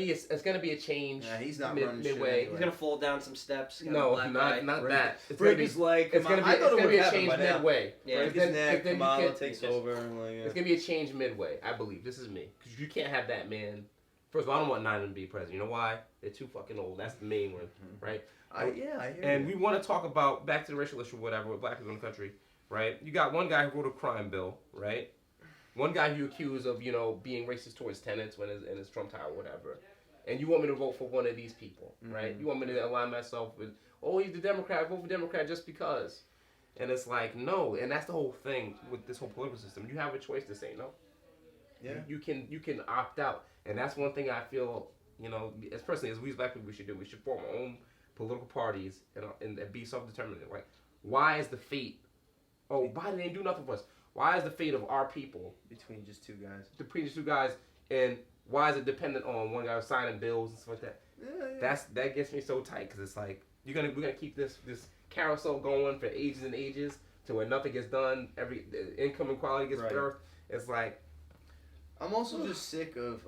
be a change. Yeah, he's not running midway. Anyway. He's gonna fall down some steps. No, not that. It's gonna be a change midway. Yeah, then Kamala takes over. It's gonna be a change midway. I believe. This is me, because you can't have that man. First of all, I don't want Biden to be president. You know why? They're too fucking old. That's the main one, right? I hear and we want to talk about back to the racial issue, whatever, with black people in the country, right? You got one guy who wrote a crime bill, right? One guy you accuse of, being racist towards tenants in his Trump Tower or whatever. And you want me to vote for one of these people, right? You want me to align myself with, he's the Democrat, vote for Democrat just because. And it's like, no. And that's the whole thing with this whole political system. You have a choice to say no. Yeah. You can opt out. And that's one thing I feel, as we as black people, we should do. We should form our own political parties and be self-determined. Like, why is the fate, Biden didn't do nothing for us. Why is the fate of our people between just two guys, and why is it dependent on one guy signing bills and stuff like that? Yeah. That gets me so tight, because it's like we're gonna keep this carousel going for ages and ages, to where nothing gets done. The income inequality gets birthed. It's like. I'm also just sick of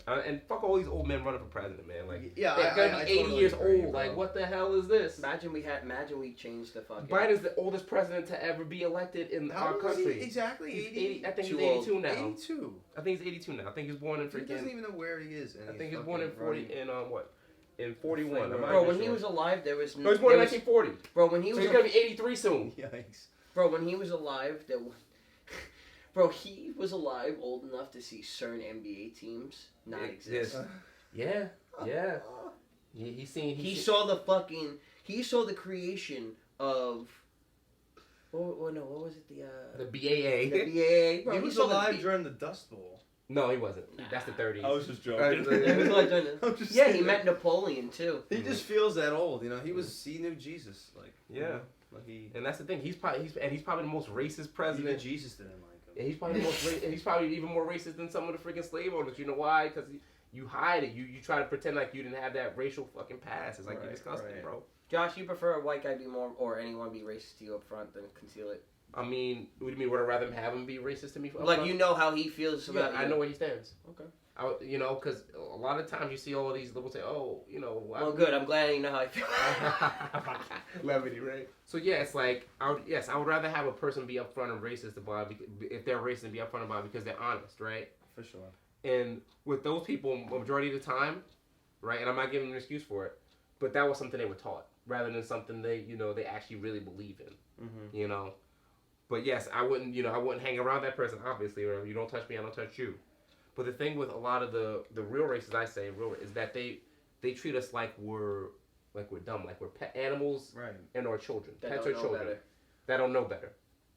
and fuck all these old men running for president, man. Like, yeah, they're gonna be 80 totally years agree, old. bro. Like, what the hell is this? Imagine we changed the fucking. Biden's the oldest president to ever be elected in our country. Exactly. He's 80. I think he's Too old. 82 now. 82. I think he's 82 now. I think he's born in freaking. He doesn't even know where he is. I think he's born in 40 in what? In 41. Bro, when he was alive, there was. No, he was born in 1940. Bro, when he so was. he's gonna be 83 soon. Yikes. Bro, when he was alive, Bro, he was alive old enough to see certain NBA teams not exist. Yeah. He saw the creation of. What was it? The BAA. The BAA. Bro, He was alive during the Dust Bowl. No, he wasn't. That's the 30s. I was just joking. He met Napoleon too. He just feels that old, you know. He knew Jesus, like yeah. And that's the thing. He's probably the most racist president. Even Jesus didn't like him. Yeah, he's probably he's probably even more racist than some of the freaking slave owners. You know why? Because you hide it. You try to pretend like you didn't have that racial fucking past. It's like you're disgusting, bro. Josh, you prefer a white guy be more or anyone be racist to you up front than conceal it? I mean, what do you mean? Would I rather have him be racist to me? Like front? You know how he feels about you. I know where he stands. Okay. Because a lot of times you see all of these liberals say, "Oh, you know." Well, good. I'm glad you know how I feel. Levity, right? So yeah, it's like I would rather have a person be upfront and racist about it if they're racist and be upfront about it because they're honest, right? For sure. And with those people, majority of the time, right? And I'm not giving them an excuse for it, but that was something they were taught rather than something they actually really believe in. Mm-hmm. You know. But yes, I wouldn't hang around that person, obviously, or you don't touch me, I don't touch you. But the thing with a lot of the real racists, I say, is that they treat us like we're dumb, like we're pet animals, right? And our children, that pets or children better. that don't know better.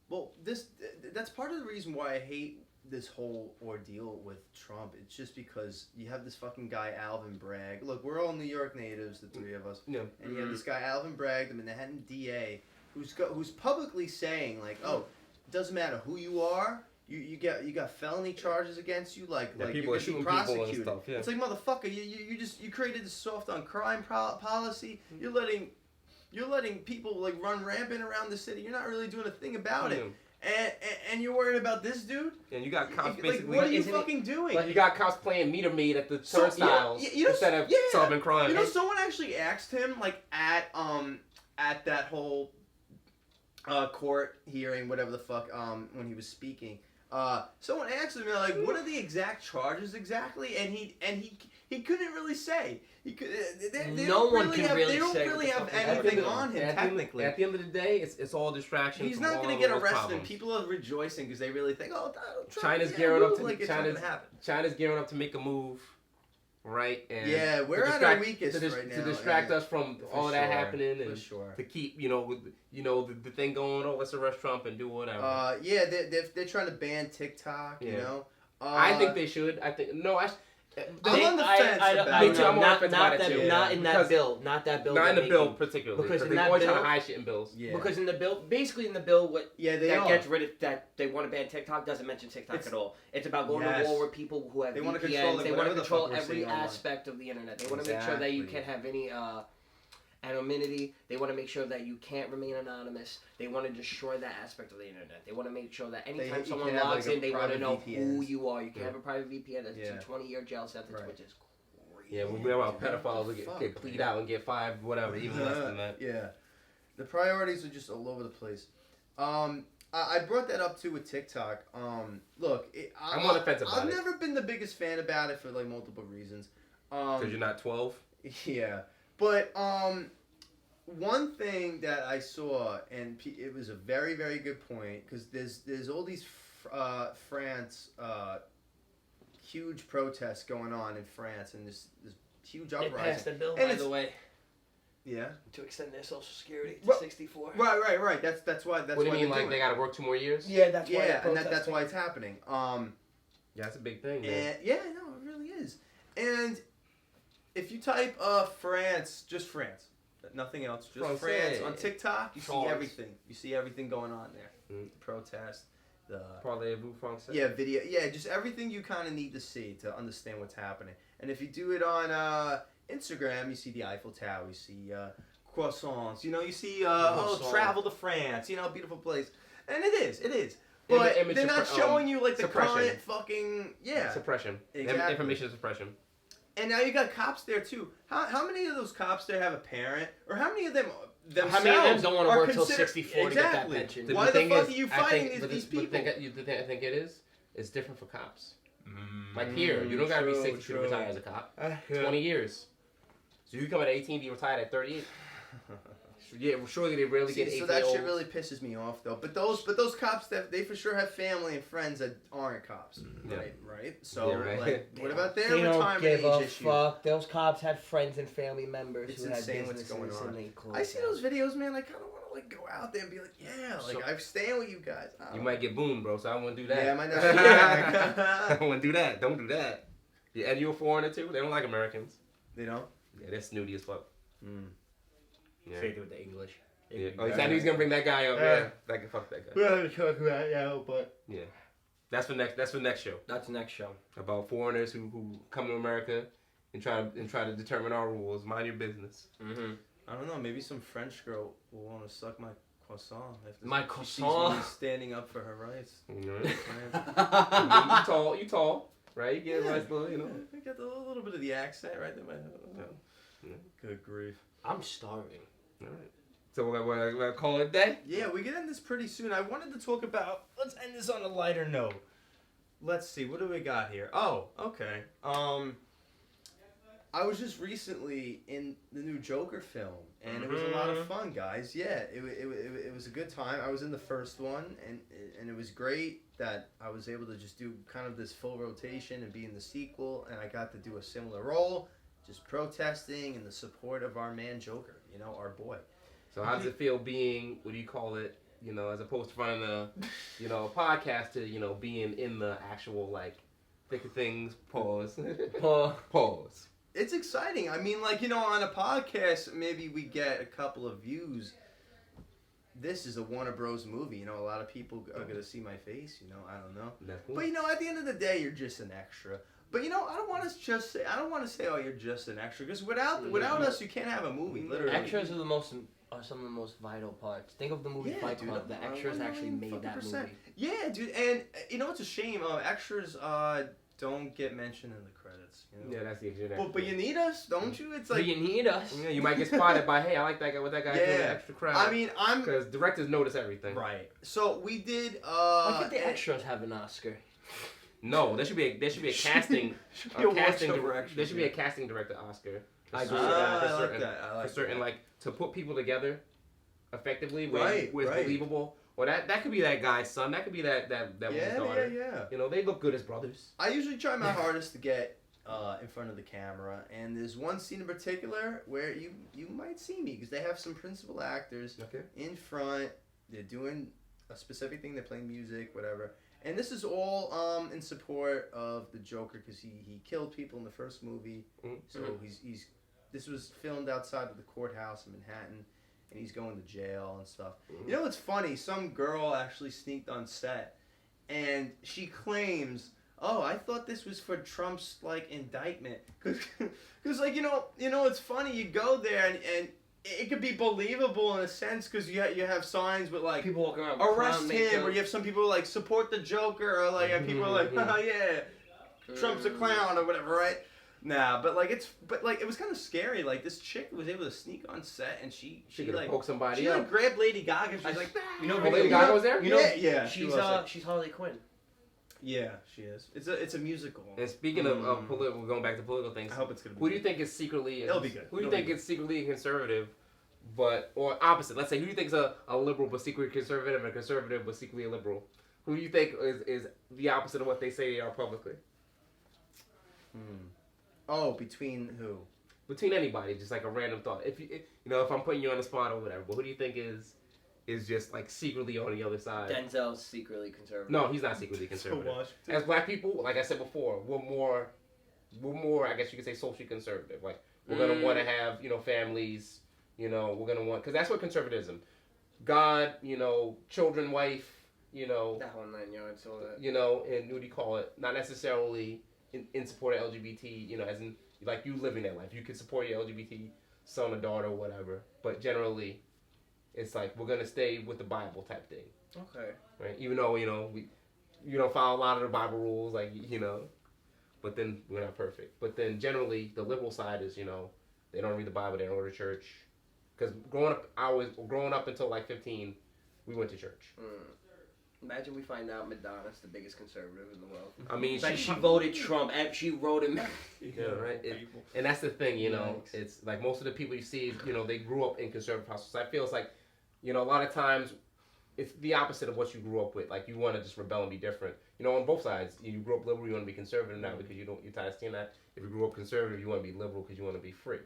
Well, that's part of the reason why I hate this whole ordeal with Trump. It's just because you have this fucking guy Alvin Bragg. Look, we're all New York natives, the three of us, yeah. And you have this guy Alvin Bragg, the Manhattan DA, who's publicly saying like, oh, it doesn't matter who you are. You got felony charges against you, like people are shooting people and stuff. Yeah. It's like, motherfucker, you created this soft on crime policy. You're letting people like run rampant around the city. You're not really doing a thing about it. And you're worried about this dude? And you got cops basically. What are you fucking doing? Like you got cops playing meter maid at the turnstiles instead of solving crime. You know, someone actually asked him like at that whole court hearing, whatever the fuck, when he was speaking. Someone asked him, like, what are the exact charges exactly? And he couldn't really say. He could. They don't really have anything on him. Technically, at the end of the day, it's all distraction. He's not going to get arrested. And people are rejoicing because they really think, oh, Donald Trump. China's gearing up to like China's gearing up to make a move. Right, and yeah, we're at our weakest right now. To distract us from all of that happening, and sure. to keep the thing going. Oh, let's arrest Trump and do whatever. Yeah, they're trying to ban TikTok. Yeah. You know, I think they should. I'm on the fence about it. I'm on the fence about it too. Not in that bill. Not that bill. Not in the bill particularly. Because in they that always bill, trying to hide shit in bills. Yeah. Because in the bill, basically in the bill, gets rid of that they want to ban TikTok doesn't mention TikTok at all. It's about going to war with people who have VPNs. They want to control every aspect of the internet. They want to make sure that you can't have any anonymity. They want to make sure that you can't remain anonymous. They want to destroy that aspect of the internet. They want to make sure that anytime someone logs in, they want to know who you are. You can have a private VPN that's a 20-year jail sentence, which is crazy. Yeah, when we're about pedophiles, get plead out and get 5, whatever, even less than that. Yeah, the priorities are just all over the place. I brought that up too with TikTok. Look, I'm on the fence about it. I've never been the biggest fan about it for like multiple reasons. Because you're not 12. Yeah. But one thing that I saw, and it was a very, very good point, because there's all these France huge protests going on in France, and this huge uprising. They passed a bill, by the way. Yeah. To extend their Social Security to 64. Right. That's why. What do you mean, like they got to work 2 more years? Yeah, that's why. Yeah, and that's why it's happening. Yeah, that's a big thing, man. Yeah, no, it really is. And if you type France, just France, nothing else, just France on TikTok, you see everything. You see everything going on there. The protest, the Parlez-vous français? Yeah, video. Yeah, just everything you kind of need to see to understand what's happening. And if you do it on Instagram, you see the Eiffel Tower, you see croissants. You know, you see, Croissant. travel to France. You know, beautiful place, and it is. But they're not showing you like the current fucking suppression, Exactly. information suppression. And now you got cops there too. How many of those cops there have a parent, or how many of them themselves How many of them don't want to work till consider- 64 to get that Exactly. pension? Why the fuck are you fighting these people? The thing I think it is, it's different for cops. Like here, you don't gotta be 60 to retire as a cop. 20 years. So you come at 18, be retired at 38. Yeah, well, surely they rarely get 18. So that shit really pisses me off though. But those cops, they for sure have family and friends that aren't cops, right? So like, what about their They don't retirement give a age issue? fuck. Those cops had friends and family members It's who had insane what's businesses going on. and they closed I see down. those videos, man. I kind of want to like go out there and be like, I'm staying with you guys. You might get boomed, bro. So I don't want to do that. Yeah, I might not. I don't want to do that. Don't do that. Yeah, and you're a foreigner too. They don't like Americans. They don't. Yeah, they're snooty as fuck. Yeah. Say it with the English. Yeah. Oh, I knew he was gonna bring that guy up. Yeah, fuck that guy. We're not gonna talk about that, but Yeah, that's for next. That's for next show. That's the next show. About foreigners who come to America and try to determine our rules. Mind your business. Mm-hmm. I don't know. Maybe some French girl will want to suck my croissant. My She sees croissant? me standing up for her rights. You know? Yeah. you tall, right? You get a nice little, you know. I got a little bit of the accent right there. Good grief. I'm starving. All right. So we're gonna call it a day. Yeah, we can end this pretty soon. I wanted to talk about. Let's end this on a lighter note. Let's see. What do we got here? Oh, okay. I was just recently in the new Joker film, and it was a lot of fun, guys. Yeah, it was a good time. I was in the first one, and it was great that I was able to just do kind of this full rotation and be in the sequel, and I got to do a similar role, just protesting in the support of our man Joker, you know, our boy. So how does it feel being, what do you call it, you know, as opposed to running a, you know, a podcast to, you know, being in the actual, like, thick of things, pause. Pause. It's exciting. I mean, like, you know, on a podcast, maybe we get a couple of views. This is a Warner Bros. Movie. You know, a lot of people are going to see my face, you know, I don't know. That's cool. But, you know, at the end of the day, you're just an extra. But, you know, I don't want to say, oh, you're just an extra. Because without us, you can't have a movie, literally. Extras are some of the most vital parts. Think of the movie Fight Club. The extras actually made that movie. Yeah, dude. And, you know, it's a shame. Extras don't get mentioned in the credits. You know? Yeah, that's the extra. But you need us, don't you? It's like, But you need us. Yeah, you might get spotted by, hey, I like that guy. What that guy doing? Extra crowd. I mean, because directors notice everything. Right. So we did. Why can't the extras have an Oscar? No, there should be a casting. There should be a casting director Oscar. I like that. For certain, like, to put people together effectively, where Right. it's believable. Or that could be that guy's son. That could be that woman's daughter. Yeah. You know, they look good as brothers. I usually try my hardest to get in front of the camera, and there's one scene in particular where you might see me because they have some principal actors in front. They're doing a specific thing. They're playing music, whatever. And this is all in support of the Joker because he killed people in the first movie. So he's this was filmed outside of the courthouse in Manhattan, and he's going to jail and stuff. You know what's funny? Some girl actually sneaked on set, and she claims, "Oh, I thought this was for Trump's like indictment," because like you know it's funny. You go there and it could be believable in a sense because you have signs with like people walking around arrest him, or you have some people like support the Joker, or like people are like, "Oh yeah, Trump's a clown" or whatever, right? Nah, but it was kind of scary. Like this chick was able to sneak on set, and she could like poke somebody she up. like grabbed Lady Gaga. She was like, you know, Lady Gaga was there. You know, yeah, she's Harley Quinn. Yeah, she is. It's a musical. And speaking of political, going back to political things, I hope it's gonna be. Who do you think is secretly? It'll be good. Who do you think is secretly conservative, or opposite? Let's say who do you think is a liberal but secretly conservative, and a conservative but secretly a liberal? Who do you think is the opposite of what they say they are publicly? Oh, between who? Between anybody, just like a random thought. If I'm putting you on the spot or whatever, but who do you think is just like secretly on the other side? Denzel's secretly conservative. No, he's not secretly conservative. As black people, like I said before, we're more. I guess you could say socially conservative. Like we're gonna want to have families. We're gonna want because that's what conservatism. God, children, wife. That whole 9 yards. All that. And what do you call it? Not necessarily in support of LGBT. As in like you living that life. You can support your LGBT son or daughter or whatever. But generally, it's like we're gonna stay with the Bible type thing. Okay. Right? Even though we follow a lot of the Bible rules, like but then we're not perfect. But then generally, the liberal side is they don't read the Bible, they don't go to church. Because growing up until like 15, we went to church. Imagine we find out Madonna's the biggest conservative in the world. I mean, she voted Trump and she wrote him. Yeah, right. And that's the thing, it's like most of the people you see, they grew up in conservative households. I feel it's like, a lot of times it's the opposite of what you grew up with. Like you want to just rebel and be different. On both sides. You grew up liberal, you want to be conservative now because you're tired of seeing that. If you grew up conservative, you want to be liberal because you want to be free.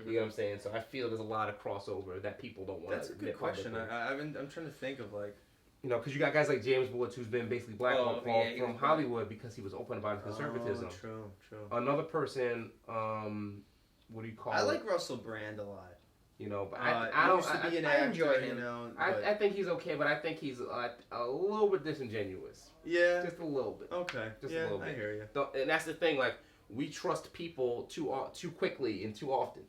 You know what I'm saying? So I feel there's a lot of crossover that people don't want to. That's a good question. I'm trying to think of like. Because you got guys like James Woods, who's been basically blackballed from Hollywood because he was open about his conservatism. True. Another person, what do you call it? I like Russell Brand a lot. But I don't. I enjoy him. I think he's okay, but I think he's a little bit disingenuous. Yeah. Just a little bit. Okay. Just a little bit. I hear you. And that's the thing. Like we trust people too quickly and too often.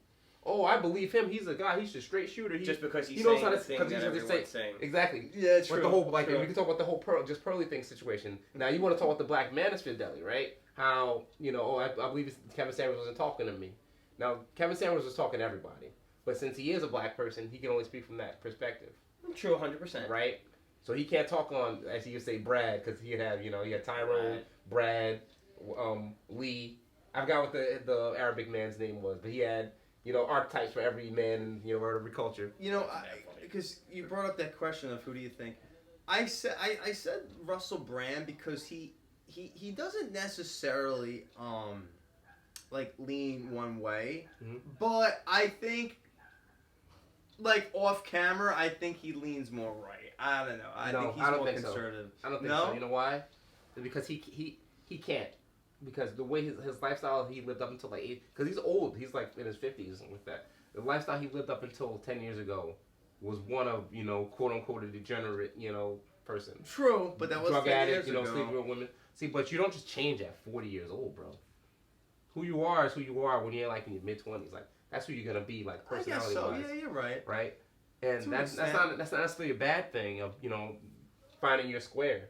Oh, I believe him. He's a guy. He's a straight shooter. Just because he knows how to say everyone's saying. Exactly. Yeah, true. But the whole we can talk about the whole Pearly thing situation. Now you want to talk about the black manosphere deli, right? How I believe Kevin Samuels wasn't talking to me. Now Kevin Samuels was talking to everybody, but since he is a black person, he can only speak from that perspective. True, 100%. Right. So he can't talk on, as he would say, Brad, because he'd have he had Tyrone, Brad, Lee. I forgot what the Arabic man's name was, but he had. Archetypes for every man in every culture. Because you brought up that question of who do you think? I said Russell Brand because he doesn't necessarily lean one way, but I think like off camera, I think he leans more right. I don't know. I think he's more conservative. I don't think so. You know why? Because he can't. Because the way his lifestyle he lived up until like 8, because he's old, he's like in his 50s or something like that. The lifestyle he lived up until 10 years ago was one of quote unquote a degenerate person. True, but that was drug 10 addict, years ago. sleeping with women. See, but you don't just change at 40 years old, bro. Who you are is who you are when you're like in your mid-20s. Like that's who you're gonna be, like personality wise. I guess so. Yeah, you're right. Right, and that's not necessarily a bad thing of finding your square.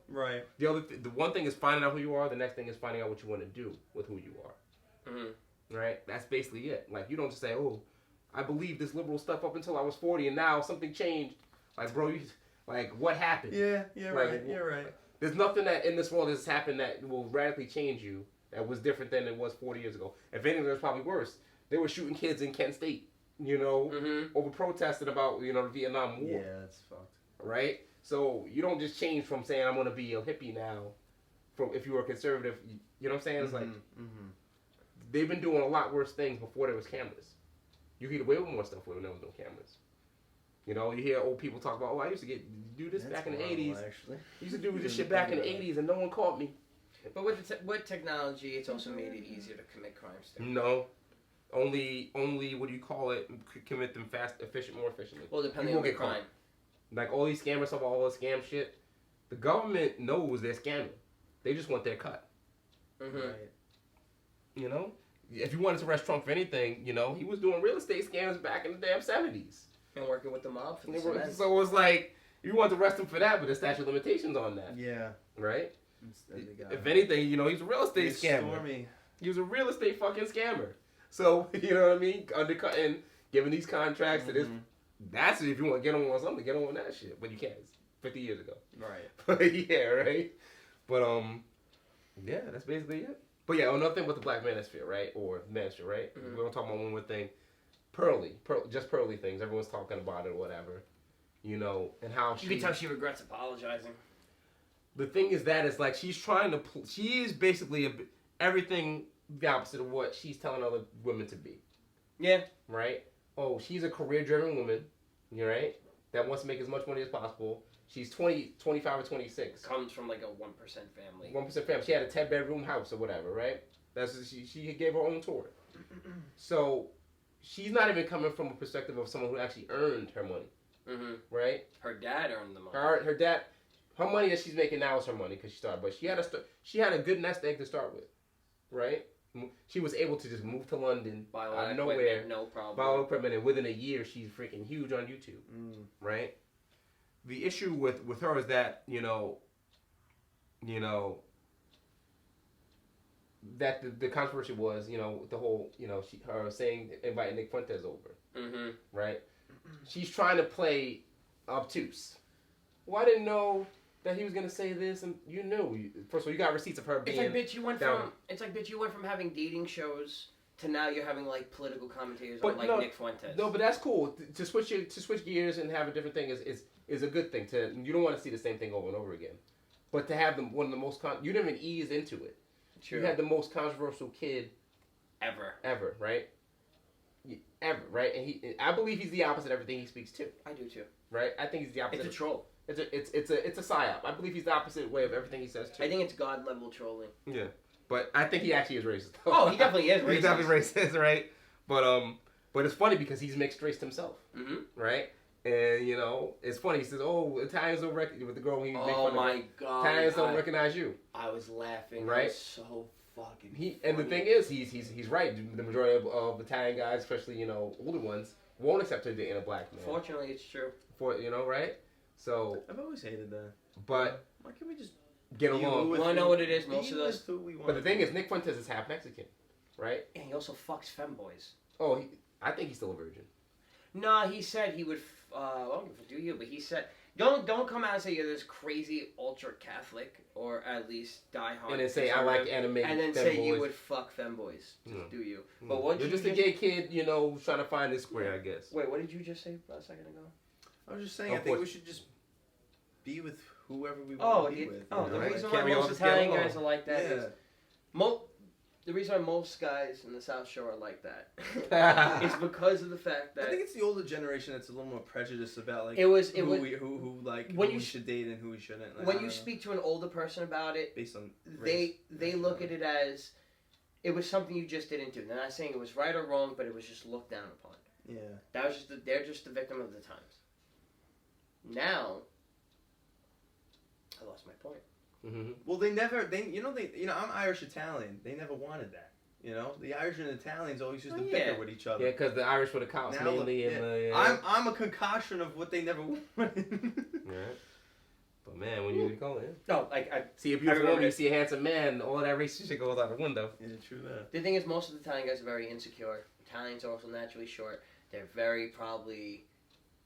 Right. The one thing is finding out who you are. The next thing is finding out what you want to do with who you are. Right. That's basically it. Like you don't just say, "Oh, I believe this liberal stuff up until I was 40, and now something changed." Like, bro, what happened? Yeah. Right. You're right. There's nothing that in this world that's happened that will radically change you. That was different than it was 40 years ago. If anything, it was probably worse. They were shooting kids in Kent State. Over protesting about the Vietnam War. Yeah, that's fucked. Right. So you don't just change from saying I'm gonna be a hippie now, from if you were a conservative. You know what I'm saying? It's like they've been doing a lot worse things before there was cameras. You get away with more stuff when there was no cameras. You hear old people talk about, I used to do this back in the 80s. Actually, I used to do this shit back in the 80s and no one caught me. But with technology, it's also made it easier to commit crimes too. No. Only what do you call it? Commit them more efficiently. Well, depending on the crime. Like all these scammers of all this scam shit, the government knows they're scamming. They just want their cut. Right. If you wanted to arrest Trump for anything, he was doing real estate scams back in the damn 70s. And working with the mob for the So it was like, you want to arrest him for that, but there's statute of limitations on that. Yeah. Right? If anything, he's a real estate scammer. Stormy. He was a real estate fucking scammer. So, you know what I mean? Undercutting, giving these contracts to this. That's if you want to get on something, get on that shit. But you can't. It's 50 years ago. Right. But yeah, right? But, yeah, that's basically it. But yeah, another thing with the black manosphere, right? Or manosphere, right? We're going to talk about one more thing. Just Pearly things. Everyone's talking about it or whatever. And how You can tell she regrets apologizing. The thing is that it's like she's trying to... She is basically everything the opposite of what she's telling other women to be. Yeah. Right? Oh, she's a career-driven woman, right? That wants to make as much money as possible. She's 25 or 26. Comes from like a 1% family. 1% family. She had a 10-bedroom house or whatever, right? She gave her own tour. So she's not even coming from a perspective of someone who actually earned her money, right? Her dad earned the money. Her dad, her money that she's making now is her money because she started. But she had a good nest egg to start with, right? she was able to just move to London Buy all out that of nowhere, equipment, no problem. buy all equipment, and within a year she's freaking huge on YouTube, right? The issue with her is that that the controversy was the whole her saying inviting Nick Fuentes over, right? She's trying to play obtuse. Well, I didn't know that he was gonna say this, and you knew. First of all, you got receipts of her being. It's like, bitch, you went from having dating shows to now you're having like political commentators on like Nick Fuentes. No, but that's cool. To switch gears and have a different thing is a good thing. You don't want to see the same thing over and over again. But to have them one of the most you didn't even ease into it. True. You had the most controversial kid ever, right? Ever, right? And I believe he's the opposite of everything he speaks to. I do too. Right? I think he's the opposite. It's a troll. It's a psyop. I believe he's the opposite way of everything he says too. I think it's God level trolling. Yeah, but I think he actually is racist. Oh, he definitely is racist. He's definitely racist, right? But it's funny because he's mixed race himself, right? And it's funny. He says, "Oh, Italians don't recognize," with the girl he make fun of. Oh my God! Italians don't recognize you. I was laughing. Right? It was so fucking. And the thing is, he's right. The majority of Italian guys, especially older ones, won't accept her dating a black man. Fortunately, it's true. Right? So I've always hated that. But why can't we just get along? Well, I know what it is. Most of us. But the thing is, Nick Fuentes is half Mexican, right? And he also fucks femboys. Oh, I think he's still a virgin. Nah, he said he would. Well, do you? But he said, don't come out and say you're this crazy ultra Catholic or at least diehard. And then say I like anime. And then say you would fuck femboys. Do you? But what you're just a gay kid, trying to find this square, I guess. Wait, what did you just say a second ago? I was just saying, I think we should just be with whoever we want to be with. The reason why most Italian guys are like that is the reason why most guys in the South Shore are like that is because of the fact that I think it's the older generation that's a little more prejudiced about like who we should date and who we shouldn't. Like, when you speak to an older person about it, based on race, they look at it as it was something you just didn't do. They're not saying it was right or wrong, but it was just looked down upon. Yeah, that was just they're just the victim of the times. Now, I lost my point. Well, I'm Irish Italian. They never wanted that. The Irish and Italians always used to bicker with each other. Yeah, because the Irish were the cops mainly. I'm a concoction of what they never wanted. Right. But man, when you go in, I see a beautiful woman, you see a handsome man, all that racist shit goes out the window. Yeah, true that. The thing is, most of the Italian guys are very insecure. Italians are also naturally short. They're very probably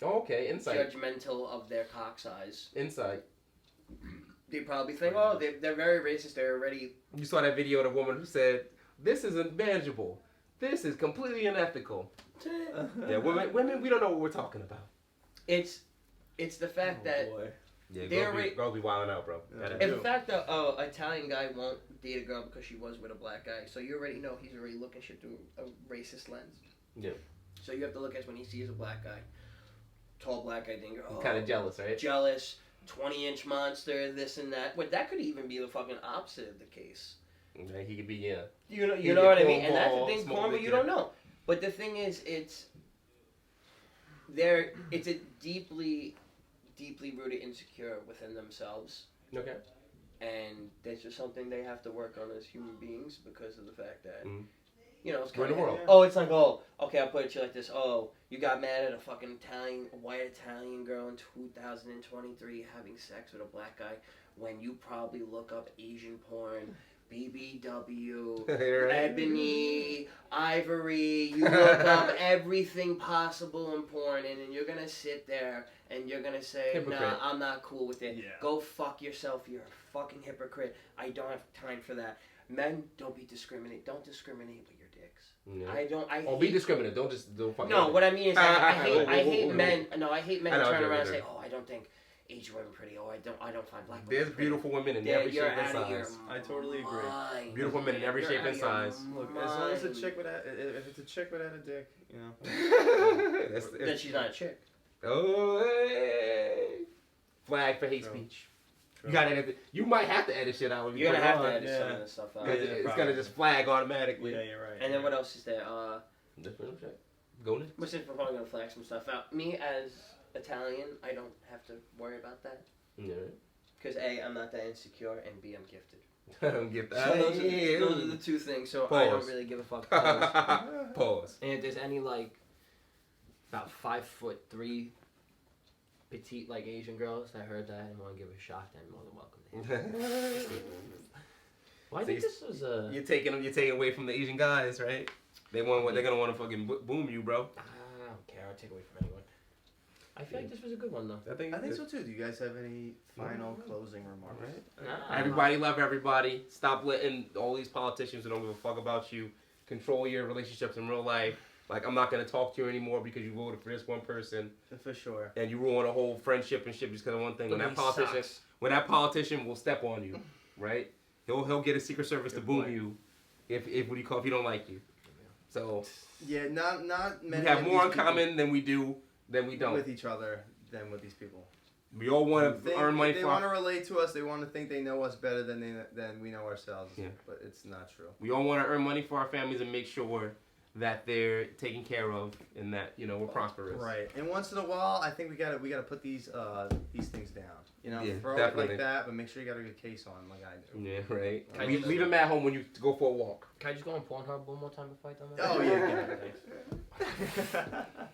insight. Judgmental of their cock size. Insight. They probably think, they're very racist. They're already. You saw that video of the woman who said, "This isn't manageable. This is completely unethical." Yeah, women, we don't know what we're talking about. It's the fact that. Boy. Yeah, girls be wilding out, bro. And the fact that an Italian guy won't date a girl because she was with a black guy, so you already know he's already looking shit through a racist lens. Yeah. So you have to look at when he sees a black guy, tall black guy, think, kind of jealous, right? Jealous, 20-inch monster, this and that. But that could even be the fucking opposite of the case. Okay, he could be, yeah. You know what I mean? And that's the thing, cornball, you don't know. But the thing is, it's a deeply rooted insecure within themselves. Okay. And that's just something they have to work on as human beings because of the fact that, it's we're in the world. It's like, okay, I'll put it to you like this. Oh, you got mad at a fucking white Italian girl in 2023 having sex with a black guy when you probably look up Asian porn, BBW, ebony, ivory. You look up everything possible in porn, and then you're going to sit there and you're going to say, nah, I'm not cool with it. Yeah. Go fuck yourself. You're a fucking hypocrite. I don't have time for that. Men, don't discriminate with your dicks. Yeah. Be discriminate. Don't fuck. No, what I mean is I hate men. No, I hate men who turn around and say, I don't think Asian women pretty. I don't find black women There's pretty. beautiful women in every shape and size. I totally agree. Beautiful women in every shape and size. Look, as long as if it's a chick without a dick, then she's not a chick. Oh, hey. Flag for hate speech. True. You gotta edit. You might have to edit shit out. You're gonna have to edit some of this stuff out. It's gonna just flag automatically. Yeah, you're right. And then what else is there? Different shit. Go in. We're probably gonna flag some stuff out. Me as Italian, I don't have to worry about that. Yeah. Because A, I'm not that insecure, and B, I'm gifted. I don't get So that. those are the two things. So I don't Pause. really give a fuck. Pause. Pause. And if there's any like about 5'3" petite like Asian girls that heard that and want to give it a shot, then more than welcome. Well, I think this was a. You're taking away from the Asian guys, right? They're gonna want to fucking boom you, bro. I don't care. I'll take away from anyone. I feel like this was a good one though. I think so too. Do you guys have any final closing remarks? Nah. Everybody love everybody. Stop letting all these politicians who don't give a fuck about you control your relationships in real life. Like, I'm not gonna talk to you anymore because you voted for this one person, For sure. and you ruin a whole friendship and shit just because of one thing. When But that politician will step on you, right? He'll get a Secret Service to boom you if what do you call if he don't like you. So Yeah, not we many. have of more in these people common than we don't. with each other than with these people. We all want to earn money They for. want to relate to us. They want to think they know us better than we know ourselves. Yeah. But it's not true. We all want to earn money for our families and make sure that they're taken care of and that we're prosperous. Right. And once in a while, I think we gotta put these things down. Yeah, throw definitely. it like that, but make sure you got a good case on, like I do. Yeah, right. Can I Leave just- them at home when you go for a walk. Can I just go on Pornhub one more time before I done that? Oh yeah. Thanks.